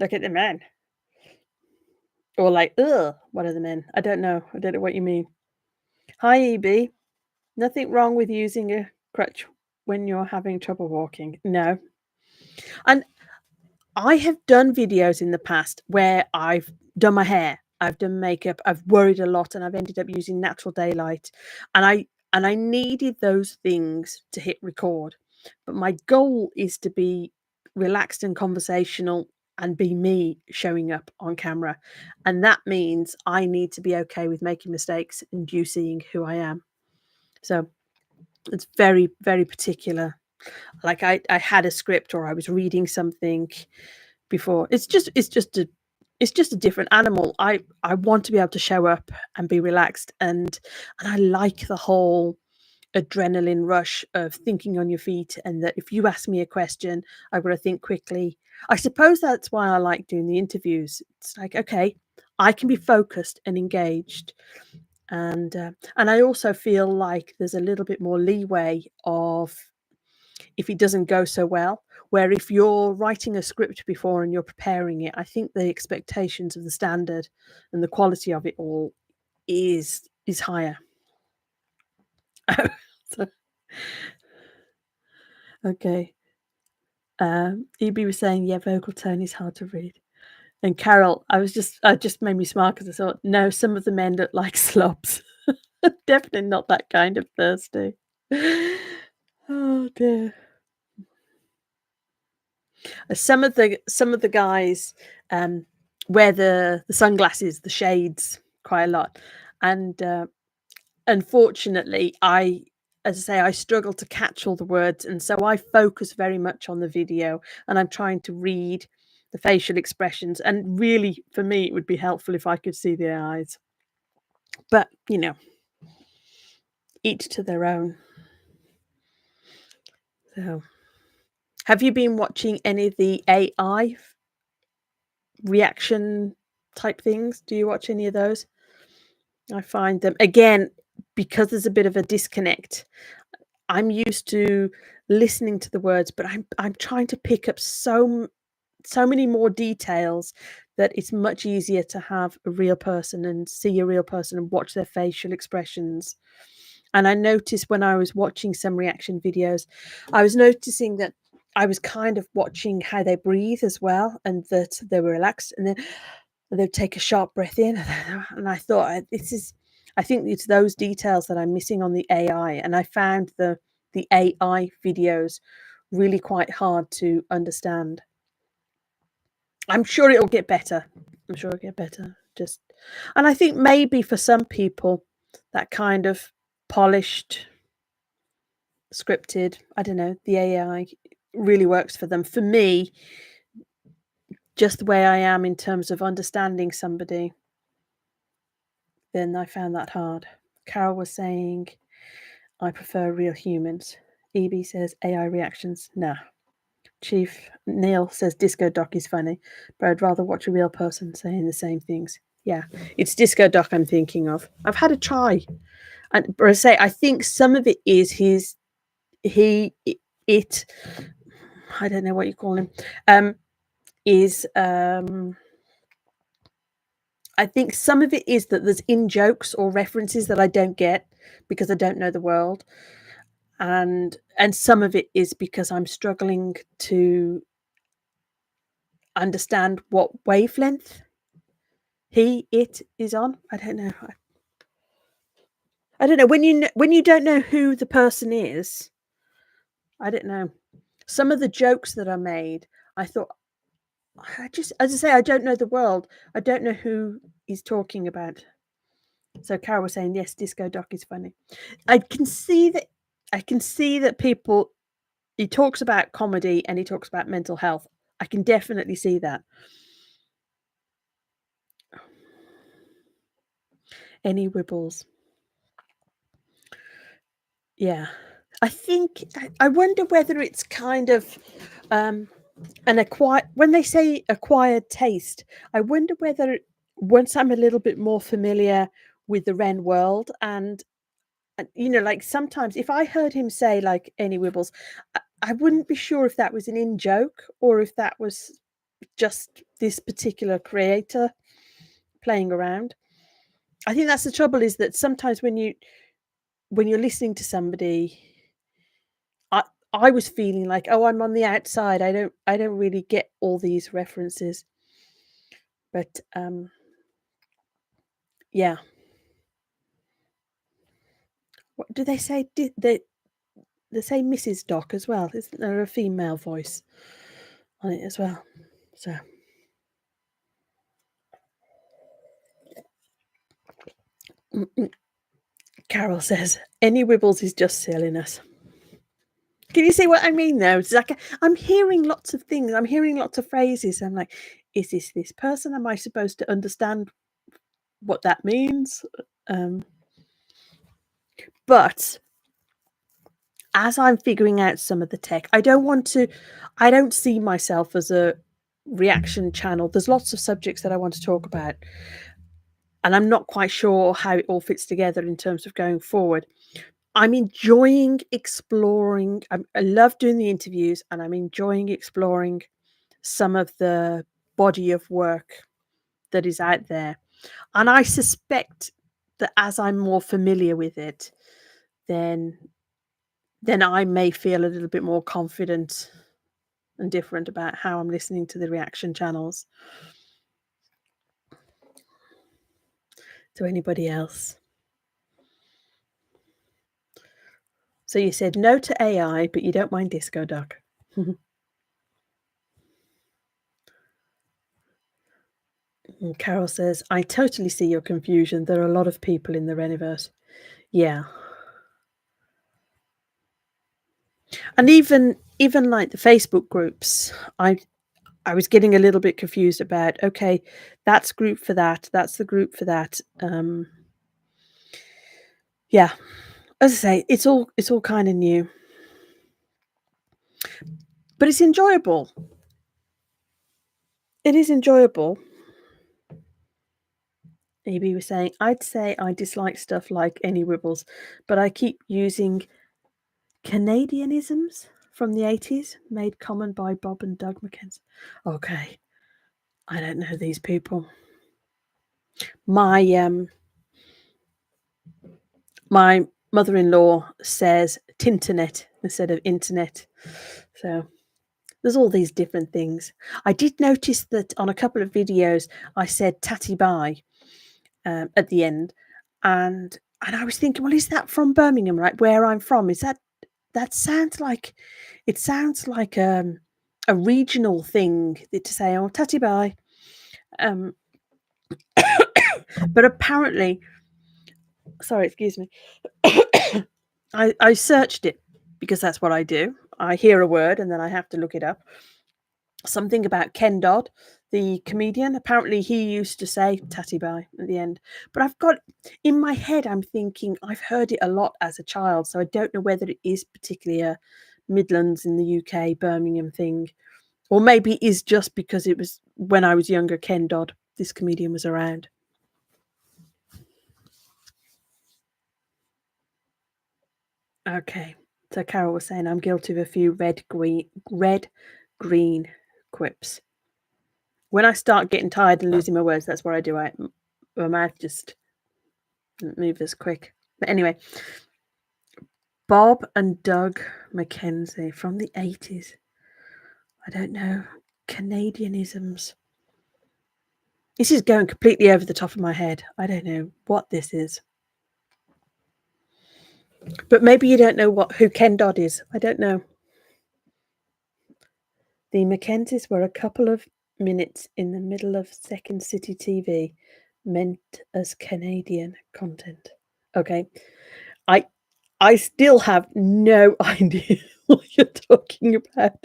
S1: Look at the men, or like ugh. What are the men? I don't know. I don't know what you mean. Hi, EB. Nothing wrong with using a crutch when you're having trouble walking. No, and I have done videos in the past where I've done my hair, I've done makeup, I've worried a lot, and I've ended up using natural daylight, and I needed those things to hit record. But my goal is to be relaxed and conversational and be me showing up on camera. And that means I need to be okay with making mistakes and you seeing who I am. So it's very, very particular. Like I had a script, or I was reading something before. It's just a different animal. I want to be able to show up and be relaxed, and I like the whole adrenaline rush of thinking on your feet, and that if you ask me a question, I've got to think quickly. I suppose that's why I like doing the interviews. It's like, okay, I can be focused and engaged, and I also feel like there's a little bit more leeway of if it doesn't go so well. Where if you're writing a script before and you're preparing it, I think the expectations of the standard and the quality of it all is higher. So, okay. EB was saying, yeah, vocal tone is hard to read. And Carol, I just made me smile because I thought, no, some of the men look like slobs. Definitely not that kind of thirsty. Oh dear. Some of the guys wear the sunglasses, the shades quite a lot, and unfortunately, as I say, I struggle to catch all the words, and so I focus very much on the video, and I'm trying to read the facial expressions. And really, for me, it would be helpful if I could see the eyes. But each to their own. So, have you been watching any of the AI reaction type things? Do you watch any of those? I find them again, because there's a bit of a disconnect. I'm used to listening to the words, but I'm trying to pick up so many more details that it's much easier to have a real person and see a real person and watch their facial expressions. And I noticed when I was watching some reaction videos, I was noticing that I was kind of watching how they breathe as well, and that they were relaxed, and then they'd take a sharp breath in, and I thought, "This is." I think it's those details that I'm missing on the AI, and I found the AI videos really quite hard to understand. I'm sure it'll get better. I'm sure it'll get better. Just, and I think maybe for some people, that kind of polished, scripted, I don't know, the AI really works for them. For me, just the way I am in terms of understanding somebody, then I found that hard. Carol was saying, I prefer real humans. EB says AI reactions. Nah. Chief Neil says Disco Doc is funny, but I'd rather watch a real person saying the same things. Yeah, it's Disco Doc I'm thinking of. I've had a try, and but I say I think some of it is he it. I don't know what you call him. Is I think some of it is that there's in jokes or references that I don't get because I don't know the world, and some of it is because I'm struggling to understand what wavelength it is on. I don't know. I don't know when you don't know who the person is. I don't know. Some of the jokes that are made, I thought, I just, as I say, I don't know the world. I don't know who he's talking about. So Carol was saying, yes, Disco Doc is funny. I can see that. I can see that people. He talks about comedy and he talks about mental health. I can definitely see that. Any Wibbles? Yeah. I think I wonder whether it's kind of an acquired when they say acquired taste, I wonder whether once I'm a little bit more familiar with the Ren world and you know, like sometimes if I heard him say like any Wibbles, I wouldn't be sure if that was an in joke or if that was just this particular creator playing around. I think that's the trouble is that sometimes when you're listening to somebody, I I was feeling like, "Oh, I'm on the outside. I don't really get all these references." But, yeah. What do they say? They say Mrs. Doc as well. Isn't there a female voice on it as well? So, Carol says, "Any Wibbles is just silliness." Can you see what I mean, though? It's like I'm hearing lots of things. I'm hearing lots of phrases. I'm like, "Is this person? Am I supposed to understand what that means?" Um, but as I'm figuring out some of the tech, I don't see myself as a reaction channel. There's lots of subjects that I want to talk about, and I'm not quite sure how it all fits together in terms of going forward. I'm enjoying exploring. I love doing the interviews, and I'm enjoying exploring some of the body of work that is out there. And I suspect that as I'm more familiar with it, then I may feel a little bit more confident and different about how I'm listening to the reaction channels. To anybody else. So you said no to AI, but you don't mind Disco Duck. And Carol says, I totally see your confusion. There are a lot of people in the Reniverse. Yeah. And even like the Facebook groups, I was getting a little bit confused about, okay, that's group for that, that's the group for that. Yeah. As I say, it's all kind of new. but it's enjoyable. It is enjoyable. EB was saying, I'd say I dislike stuff like any Wibbles, but I keep using Canadianisms from the 80s, made common by Bob and Doug McKenzie. Okay. I don't know these people. My mother-in-law says Tinternet instead of internet. So there's all these different things. I did notice that on a couple of videos I said tatty bye at the end, and I was thinking, well, is that from Birmingham, right? Where I'm from? Is that sounds like a regional thing to say, oh, tatty bye. But apparently, sorry, excuse me. I searched it because that's what I do. I hear a word and then I have to look it up. Something about Ken Dodd, the comedian. Apparently, he used to say "tatty bye" at the end. But I've got in my head, I'm thinking I've heard it a lot as a child, so I don't know whether it is particularly a Midlands in the UK, Birmingham thing, or maybe it is just because it was when I was younger. Ken Dodd, this comedian, was around. Okay, so Carol was saying I'm guilty of a few red green quips. When I start getting tired and losing my words, that's what I do. My mouth just doesn't move as quick. But anyway, Bob and Doug McKenzie from the 80s. I don't know. Canadianisms. This is going completely over the top of my head. I don't know what this is. But maybe you don't know who Ken Dodd is. I don't know. The Mackenzies were a couple of minutes in the middle of Second City TV, meant as Canadian content. Okay. I still have no idea what you're talking about.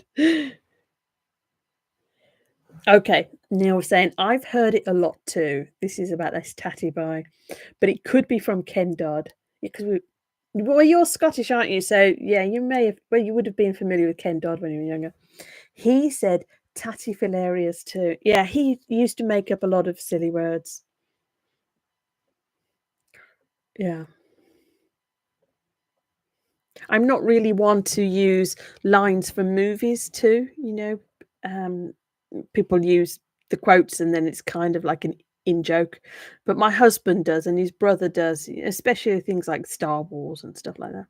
S1: Okay, Neil was saying, I've heard it a lot too. This is about this tatty bye, but it could be from Ken Dodd. Because well, you're Scottish, aren't you? So yeah, you would have been familiar with Ken Dodd when you were younger. He said tatty hilarious too. Yeah, he used to make up a lot of silly words. Yeah. I'm not really one to use lines from movies too, people use the quotes and then it's kind of like an in joke. But my husband does and his brother does, especially things like Star Wars and stuff like that.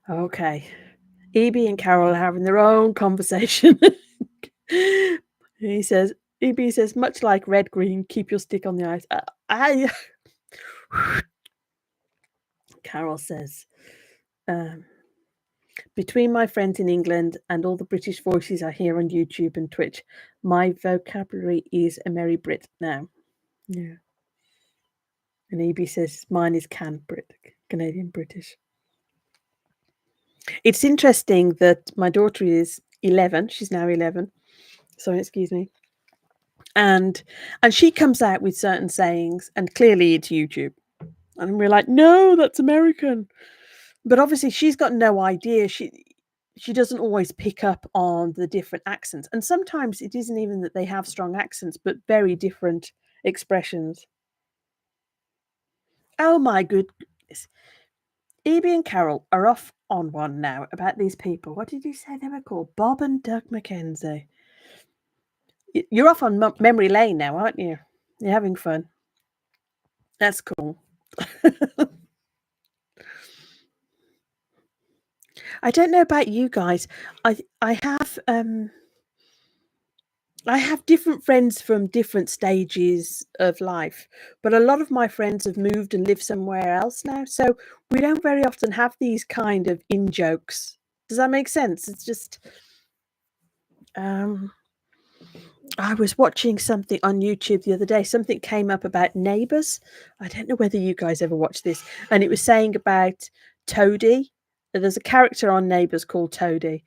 S1: Okay. EB and Carol are having their own conversation. EB says, much like red, green, keep your stick on the ice. Carol says, between my friends in England and all the British voices I hear on YouTube and Twitch, my vocabulary is a merry Brit now. Yeah. And EB says mine is Canadian British. It's interesting that my daughter is 11. She's now 11. Sorry, excuse me. And she comes out with certain sayings, and clearly it's YouTube. And we're like, no, that's American. But obviously she's got no idea. She doesn't always pick up on the different accents. And sometimes it isn't even that they have strong accents, but very different expressions. Oh my goodness. EB and Carol are off on one now about these people. What did you say they were called? Bob and Doug McKenzie. You're off on memory lane now, aren't you? You're having fun. That's cool. I don't know about you guys. I have different friends from different stages of life, but a lot of my friends have moved and live somewhere else now. So we don't very often have these kind of in jokes. Does that make sense? It's just I was watching something on YouTube the other day. Something came up about Neighbours. I don't know whether you guys ever watched this. And it was saying about Toadie. There's a character on Neighbours called Toadie.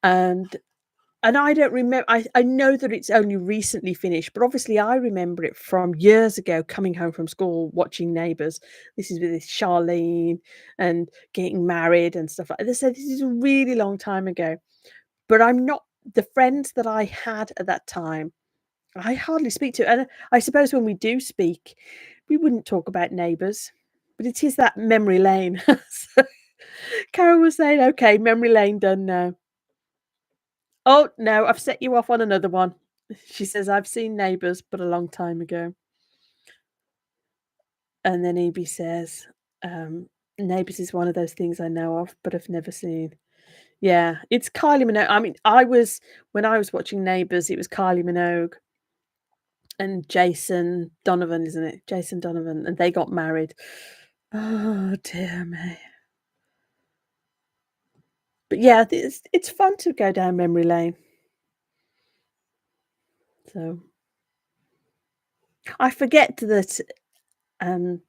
S1: And And I don't remember. I know that it's only recently finished, but obviously I remember it from years ago coming home from school, watching Neighbours. This is with this Charlene and getting married and stuff like this. So this is a really long time ago. But I'm not the friends that I had at that time, I hardly speak to. And I suppose when we do speak, we wouldn't talk about Neighbours, but it is that memory lane. So Carol was saying, "Okay, memory lane done now." Oh, no, I've set you off on another one. She says, "I've seen Neighbours, but a long time ago." And then Evie says, "Neighbours is one of those things I know of, but I've never seen." Yeah, it's Kylie Minogue. I mean, when I was watching Neighbours, it was Kylie Minogue and Jason Donovan, isn't it? Jason Donovan, and they got married. Oh, dear me. But yeah, it's fun to go down memory lane. So I forget um,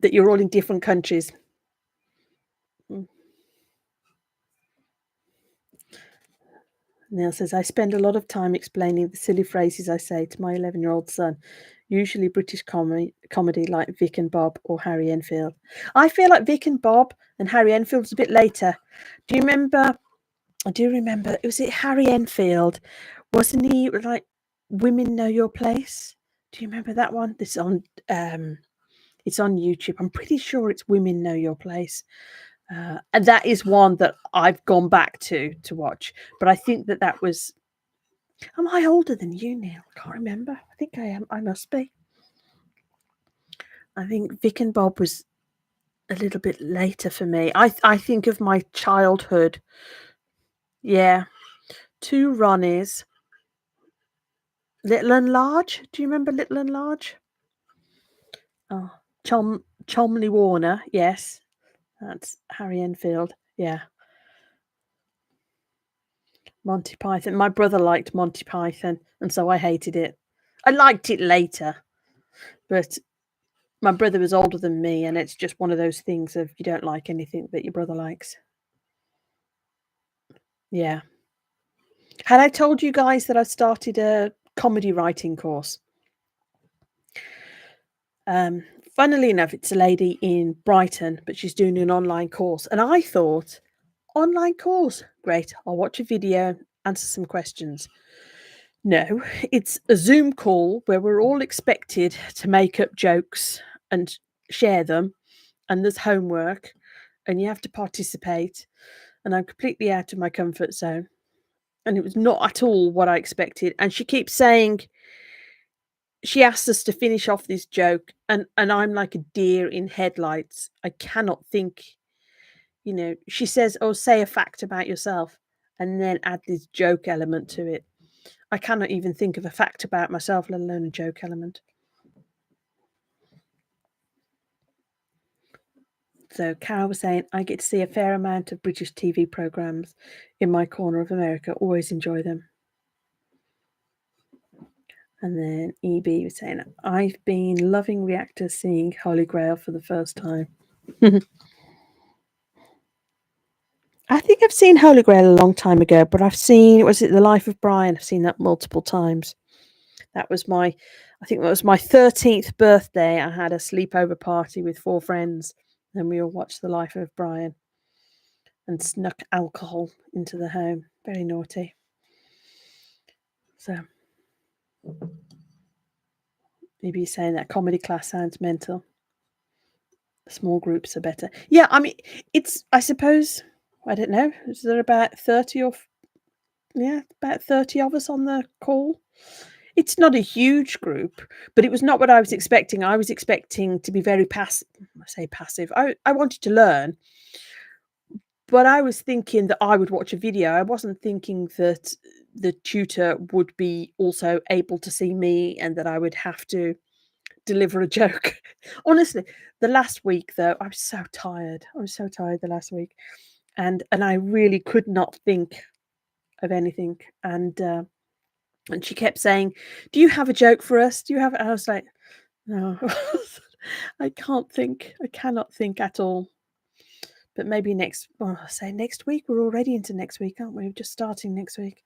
S1: that you're all in different countries. Mm. Neil says, "I spend a lot of time explaining the silly phrases I say to my 11-year-old son, usually British comedy like Vic and Bob or Harry Enfield." I feel like Vic and Bob and Harry Enfield's a bit later. Do you remember? I do remember. Was it Harry Enfield? Wasn't he like Women Know Your Place? Do you remember that one? It's on YouTube. I'm pretty sure it's Women Know Your Place. And that is one that I've gone back to watch. But I think that was. Am I older than you, Neil? I can't remember. I think I am. I must be. I think Vic and Bob was a little bit later for me. I think of my childhood. Yeah, two Ronnies, Little and Large. Do you remember Little and Large? Oh, Cholmondeley Warner. Yes, that's Harry Enfield. Yeah, Monty Python. My brother liked Monty Python, and so I hated it. I liked it later, but my brother was older than me, and it's just one of those things of you don't like anything that your brother likes. Yeah. Had I told you guys that I started a comedy writing course? Um, Funnily enough, it's a lady in Brighton, but she's doing an online course, and I thought, online course, great. I'll watch a video, answer some questions. No, it's a Zoom call where we're all expected to make up jokes and share them, and there's homework, and you have to participate. And I'm completely out of my comfort zone. And it was not at all what I expected. And she keeps saying, she asks us to finish off this joke, and I'm like a deer in headlights. I cannot think, she says, "Oh, say a fact about yourself," and then add this joke element to it. I cannot even think of a fact about myself, let alone a joke element. So Carol was saying, "I get to see a fair amount of British TV programs in my corner of America. Always enjoy them." And then EB was saying, "I've been loving reactors seeing Holy Grail for the first time." I think I've seen Holy Grail a long time ago, but was it The Life of Brian? I've seen that multiple times. I think that was my 13th birthday. I had a sleepover party with 4 friends, and we all watched The Life of Brian and snuck alcohol into the home. Very naughty. So, maybe you're saying that comedy class sounds mental. Small groups are better. Yeah, I mean, I suppose, I don't know, is there about 30 about 30 of us on the call? It's not a huge group, but it was not what I was expecting. I was expecting to be very passive. I say passive. I wanted to learn, but I was thinking that I would watch a video. I wasn't thinking that the tutor would be also able to see me and that I would have to deliver a joke. Honestly, the last week though, I was so tired. I was so tired the last week, and I really could not think of anything. And she kept saying, "Do you have a joke for us? Do you have?" And I was like, "No, I can't think. I cannot think at all." But maybe next. Well, I say next week. We're already into next week, aren't we? We're just starting next week.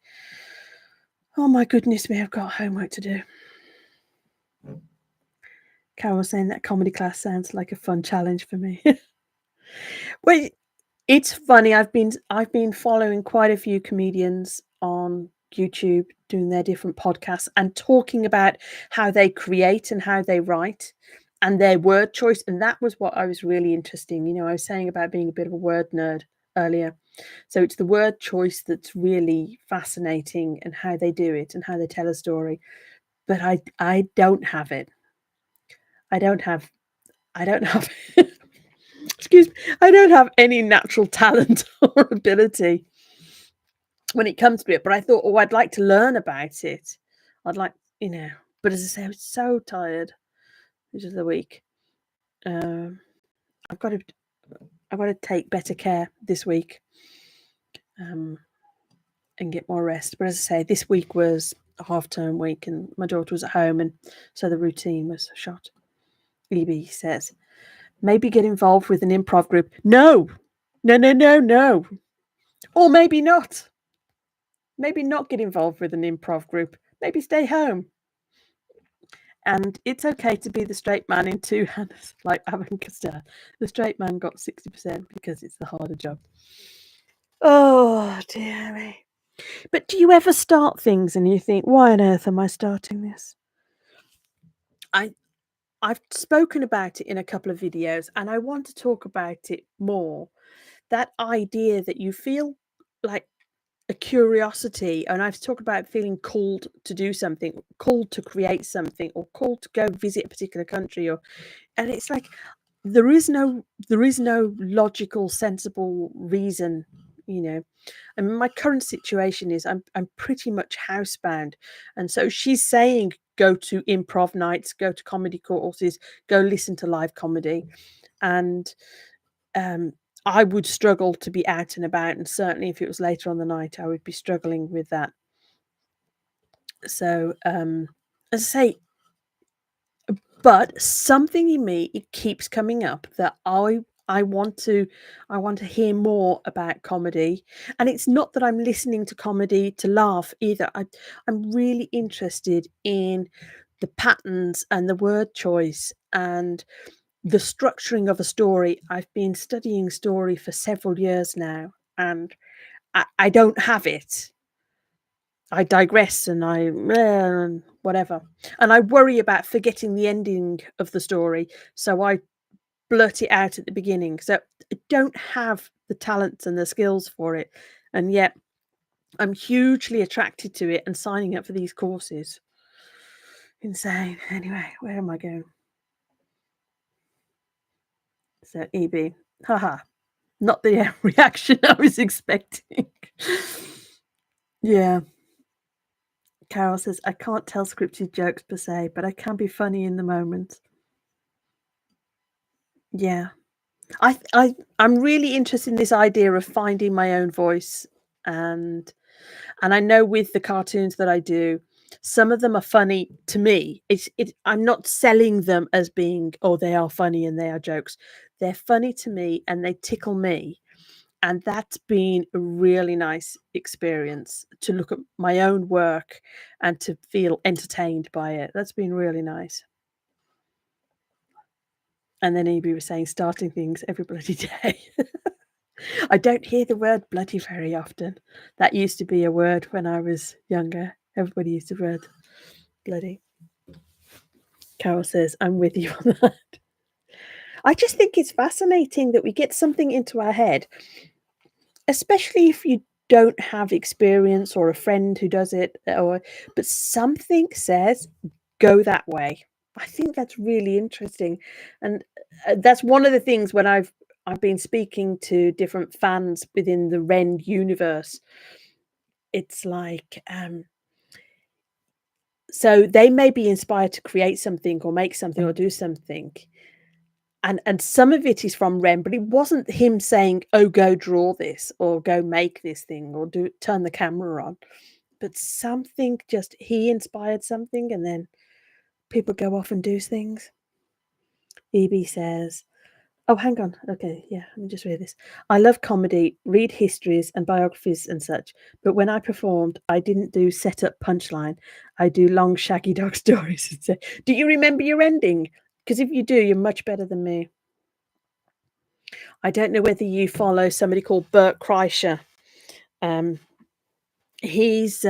S1: Oh my goodness me, I've got homework to do. Carol saying that comedy class sounds like a fun challenge for me. Well, it's funny. I've been following quite a few comedians on YouTube doing their different podcasts and talking about how they create and how they write and their word choice. And that was what I was really interesting. You know, I was saying about being a bit of a word nerd earlier. So it's the word choice that's really fascinating and how they do it and how they tell a story. But I don't have it. I don't have I don't have excuse me, I don't have any natural talent or ability when it comes to it, but I thought, oh, I'd like to learn about it. I'd like, you know, but as I say, I was so tired this is the week. Um, I've got to, I've got to take better care this week, um, and get more rest. But as I say, this week was a half-term week, and my daughter was at home, and so the routine was shot. EB says, maybe get involved with an improv group. No, no, no, no, no. Or maybe not. Maybe not get involved with an improv group. Maybe stay home. And it's okay to be the straight man in two hands, like Alan Costello. The straight man got 60% because it's the harder job. Oh, dear me. But do you ever start things and you think, why on earth am I starting this? I've spoken about it in a couple of videos and I want to talk about it more. That idea that you feel like a curiosity, and I've talked about feeling called to do something, called to create something, or called to go visit a particular country, or and it's like there is no logical, sensible reason, you know. And my current situation is I'm pretty much housebound, and so she's saying go to improv nights, go to comedy courses, go listen to live comedy, and um, I would struggle to be out and about, and certainly if it was later on the night, I would be struggling with that. So, as I say, but something in me, it keeps coming up that I want to I want to hear more about comedy, and it's not that I'm listening to comedy to laugh either. I'm really interested in the patterns and the word choice and the structuring of a story. I've been studying story for several years now, and I don't have it. I digress and I whatever. And I worry about forgetting the ending of the story, so I blurt it out at the beginning. So I don't have the talents and the skills for it, and yet I'm hugely attracted to it and signing up for these courses. Insane. Anyway, where am I going? So EB, haha, not the reaction I was expecting. Yeah. Carol says, I can't tell scripted jokes per se, but I can be funny in the moment. Yeah. I'm really interested in this idea of finding my own voice, and I know with the cartoons that I do, some of them are funny to me. I'm not selling them as being, oh, they are funny and they are jokes. They're funny to me and they tickle me. And that's been a really nice experience to look at my own work and to feel entertained by it. That's been really nice. And then EB was saying starting things every bloody day. I don't hear the word bloody very often. That used to be a word when I was younger. Everybody used the word bloody. Carol says, I'm with you on that. I just think it's fascinating that we get something into our head, especially if you don't have experience or a friend who does it, but something says go that way. I think that's really interesting, and that's one of the things when I've been speaking to different fans within the Rend universe. It's like so they may be inspired to create something or make something or do something, and some of it is from Ren, but it wasn't him saying, "Oh, go draw this," or "Go make this thing," or "Do turn the camera on." But something just he inspired something, and then people go off and do things. EB says, Oh, hang on. Okay, yeah, let me just read this. I love comedy, read histories and biographies and such, but when I performed, I didn't do set up punchline. I do long shaggy dog stories instead. Do you remember your ending? Because if you do, you're much better than me. I don't know whether you follow somebody called Bert Kreischer. Um, he's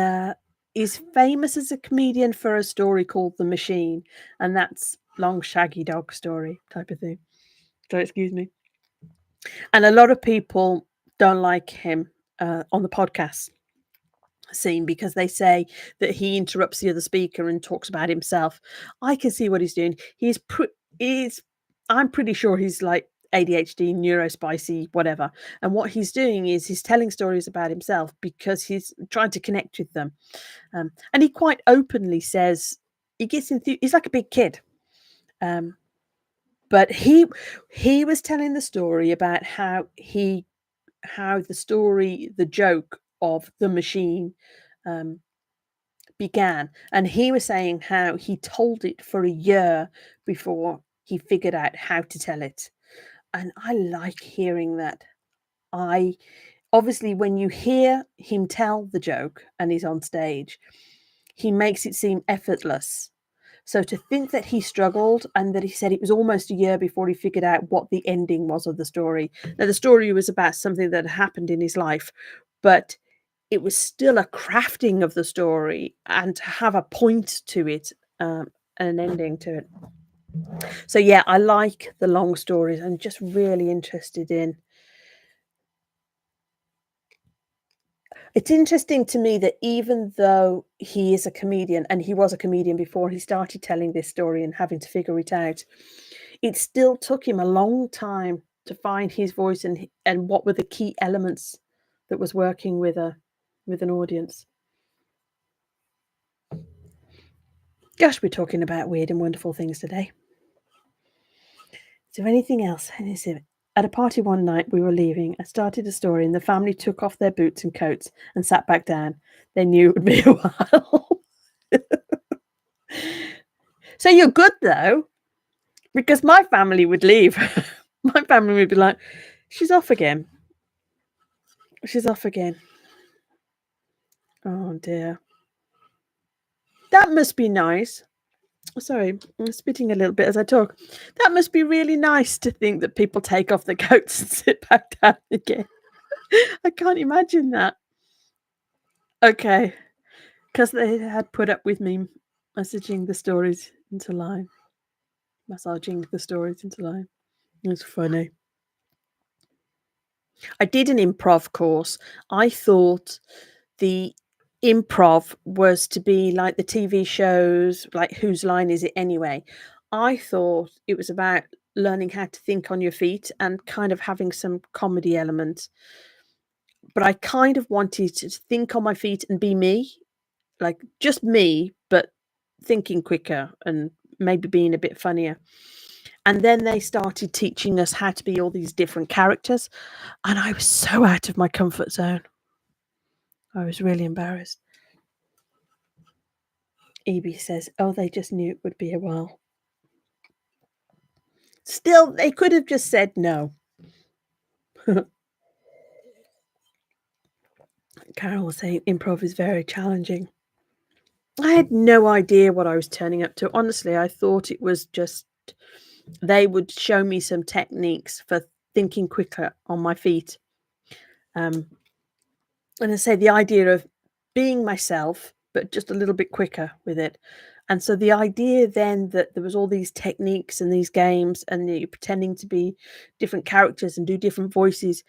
S1: famous as a comedian for a story called The Machine, and that's long shaggy dog story type of thing. So excuse me. And a lot of people don't like him on the podcast scene because they say that he interrupts the other speaker and talks about himself. I can see what he's doing. He's I'm pretty sure he's like ADHD, neurospicy, whatever. And what he's doing is he's telling stories about himself because he's trying to connect with them. And he quite openly says he's like a big kid. But he was telling the story about how the joke of the machine um, began. And he was saying how he told it for a year before he figured out how to tell it. And I like hearing that. I obviously, when you hear him tell the joke and he's on stage, he makes it seem effortless. So to think that he struggled and that he said it was almost a year before he figured out what the ending was of the story. Now, the story was about something that happened in his life, but it was still a crafting of the story and to have a point to it, and an ending to it. So yeah, I like the long stories. I'm just really interested in. It's interesting to me that even though he is a comedian and he was a comedian before he started telling this story and having to figure it out, it still took him a long time to find his voice and what were the key elements that was working with an audience. Gosh, we're talking about weird and wonderful things today. Is there anything else? At a party one night, we were leaving. I started a story, and the family took off their boots and coats and sat back down. They knew it would be a while. So you're good though, because my family would leave. My family would be like, "She's off again. She's off again." Oh dear. That must be nice. Sorry, I'm spitting a little bit as I talk. That must be really nice to think that people take off their coats and sit back down again. I can't imagine that. Okay, because they had put up with me massaging the stories into line. Massaging the stories into line. It's funny. I did an improv course. I thought the improv was to be like the TV shows, like Whose Line Is It Anyway? I thought it was about learning how to think on your feet and kind of having some comedy element. But I kind of wanted to think on my feet and be me, like just me, but thinking quicker and maybe being a bit funnier. And then they started teaching us how to be all these different characters. And I was so out of my comfort zone. I was really embarrassed. Evie says, "Oh, they just knew it would be a while." Still, they could have just said no. Carol was saying improv is very challenging. I had no idea what I was turning up to. Honestly, I thought it was just they would show me some techniques for thinking quicker on my feet. And I say the idea of being myself, but just a little bit quicker with it. And so the idea then that there was all these techniques and these games and you're pretending to be different characters and do different voices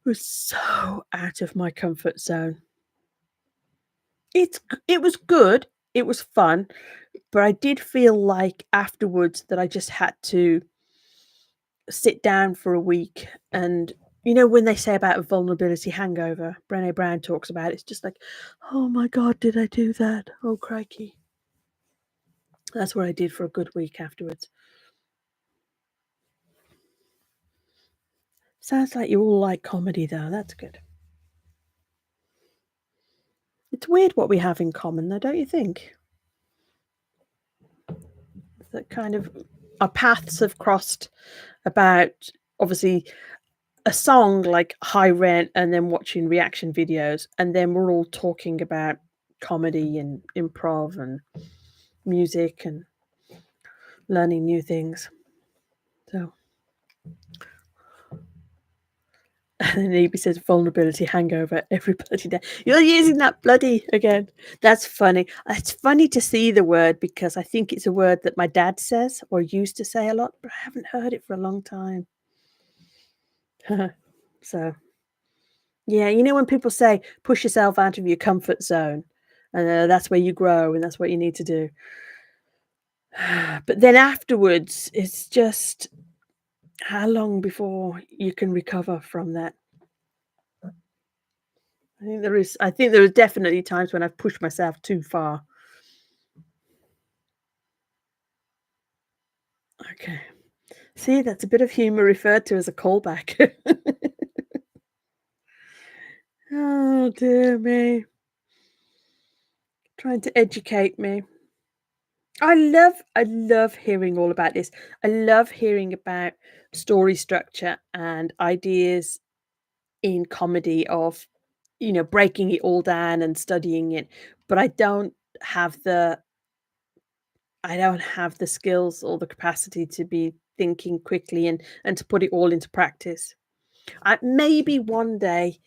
S1: was so out of my comfort zone. It was good, it was fun, but I did feel like afterwards that I just had to sit down for a week and when they say about a vulnerability hangover, Brené Brown talks about it, it's just like, "Oh my god, did I do that? Oh, crikey." That's what I did for a good week afterwards. Sounds like you all like comedy, though. That's good. It's weird what we have in common, though, don't you think? That kind of our paths have crossed about obviously a song like High Rent and then watching reaction videos, and then we're all talking about comedy and improv and music and learning new things. So and then Eby says vulnerability hangover every bloody day. You're using that bloody again. That's funny. It's funny to see the word because I think it's a word that my dad says or used to say a lot, but I haven't heard it for a long time. So yeah, you know when people say push yourself out of your comfort zone, and that's where you grow, and that's what you need to do. But then afterwards, it's just how long before you can recover from that? I think there are definitely times when I've pushed myself too far. Okay. See, that's a bit of humor referred to as a callback. Oh, dear me. Trying to educate me. I love hearing all about this. I love hearing about story structure and ideas in comedy of, breaking it all down and studying it, but have the I don't have the skills or the capacity to be thinking quickly and to put it all into practice. Maybe one day,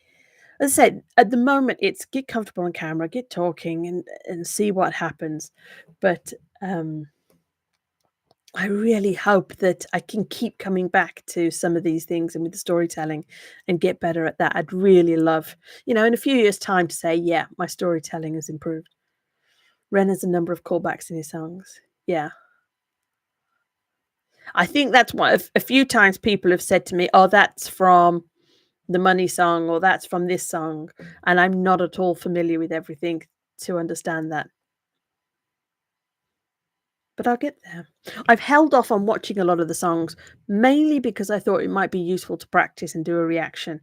S1: as I said, at the moment, it's get comfortable on camera, get talking, and see what happens. But I really hope that I can keep coming back to some of these things and with the storytelling and get better at that. I'd really love, in a few years' time to say, yeah, my storytelling has improved. Ren has a number of callbacks in his songs. Yeah. I think that's what a few times people have said to me, oh, that's from the Money song or that's from this song. And I'm not at all familiar with everything to understand that. But I'll get there. I've held off on watching a lot of the songs, mainly because I thought it might be useful to practice and do a reaction.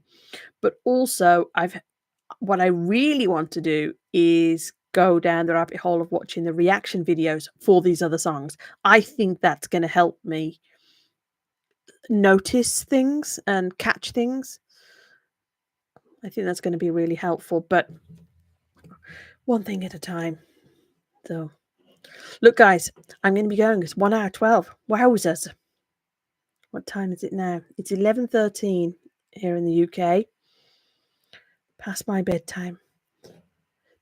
S1: But also, what I really want to do is go down the rabbit hole of watching the reaction videos for these other songs. I think that's going to help me notice things and catch things. I think that's going to be really helpful, but one thing at a time. So, look, guys, I'm going to be going. It's 1 hour 12. Wowzers. What time is it now? It's 11:13 here in the UK. Past my bedtime.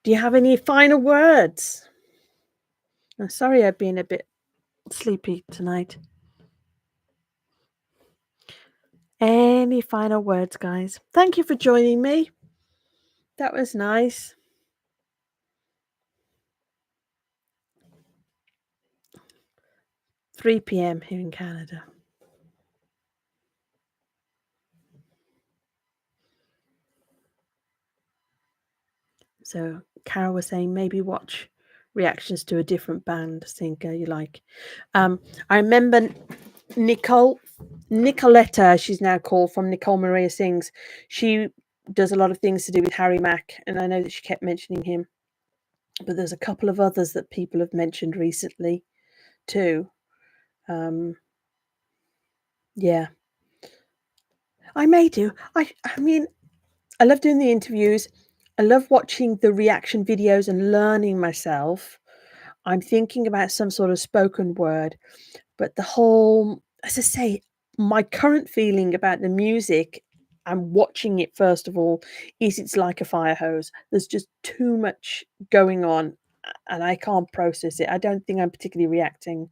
S1: Do you have any final words? I'm sorry I've been a bit sleepy tonight. Any final words, guys? Thank you for joining me. That was nice. 3 p.m. here in Canada. So Carol was saying maybe watch reactions to a different band singer you like. I remember Nicoletta, she's now called, from Nicole Maria Sings. She does a lot of things to do with Harry Mack, and I know that she kept mentioning him. But there's a couple of others that people have mentioned recently too. Yeah, I may do. I mean, I love doing the interviews. I love watching the reaction videos and learning myself. I'm thinking about some sort of spoken word, but the whole, as I say, my current feeling about the music and watching it, first of all, is it's like a fire hose. There's just too much going on and I can't process it. I don't think I'm particularly reacting.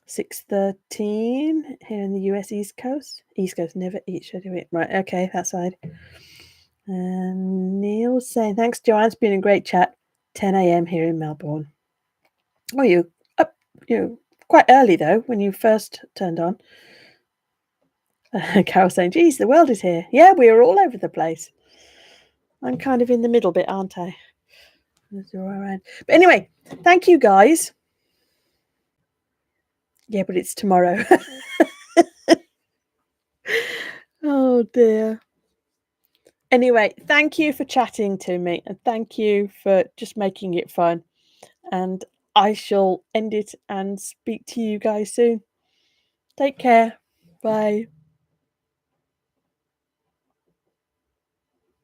S1: 6:13 here in the US East Coast. East Coast never eat, should do it. Right, okay, that side. And Neil's saying, thanks, Joanne. It's been a great chat. 10 a.m. here in Melbourne. Oh, you up, quite early though when you first turned on. Carol saying, geez, the world is here. Yeah, we are all over the place. I'm kind of in the middle bit, aren't I? But anyway, thank you guys. Yeah, but it's tomorrow. Oh dear. Anyway, thank you for chatting to me and thank you for just making it fun. And I shall end it and speak to you guys soon. Take care. Bye.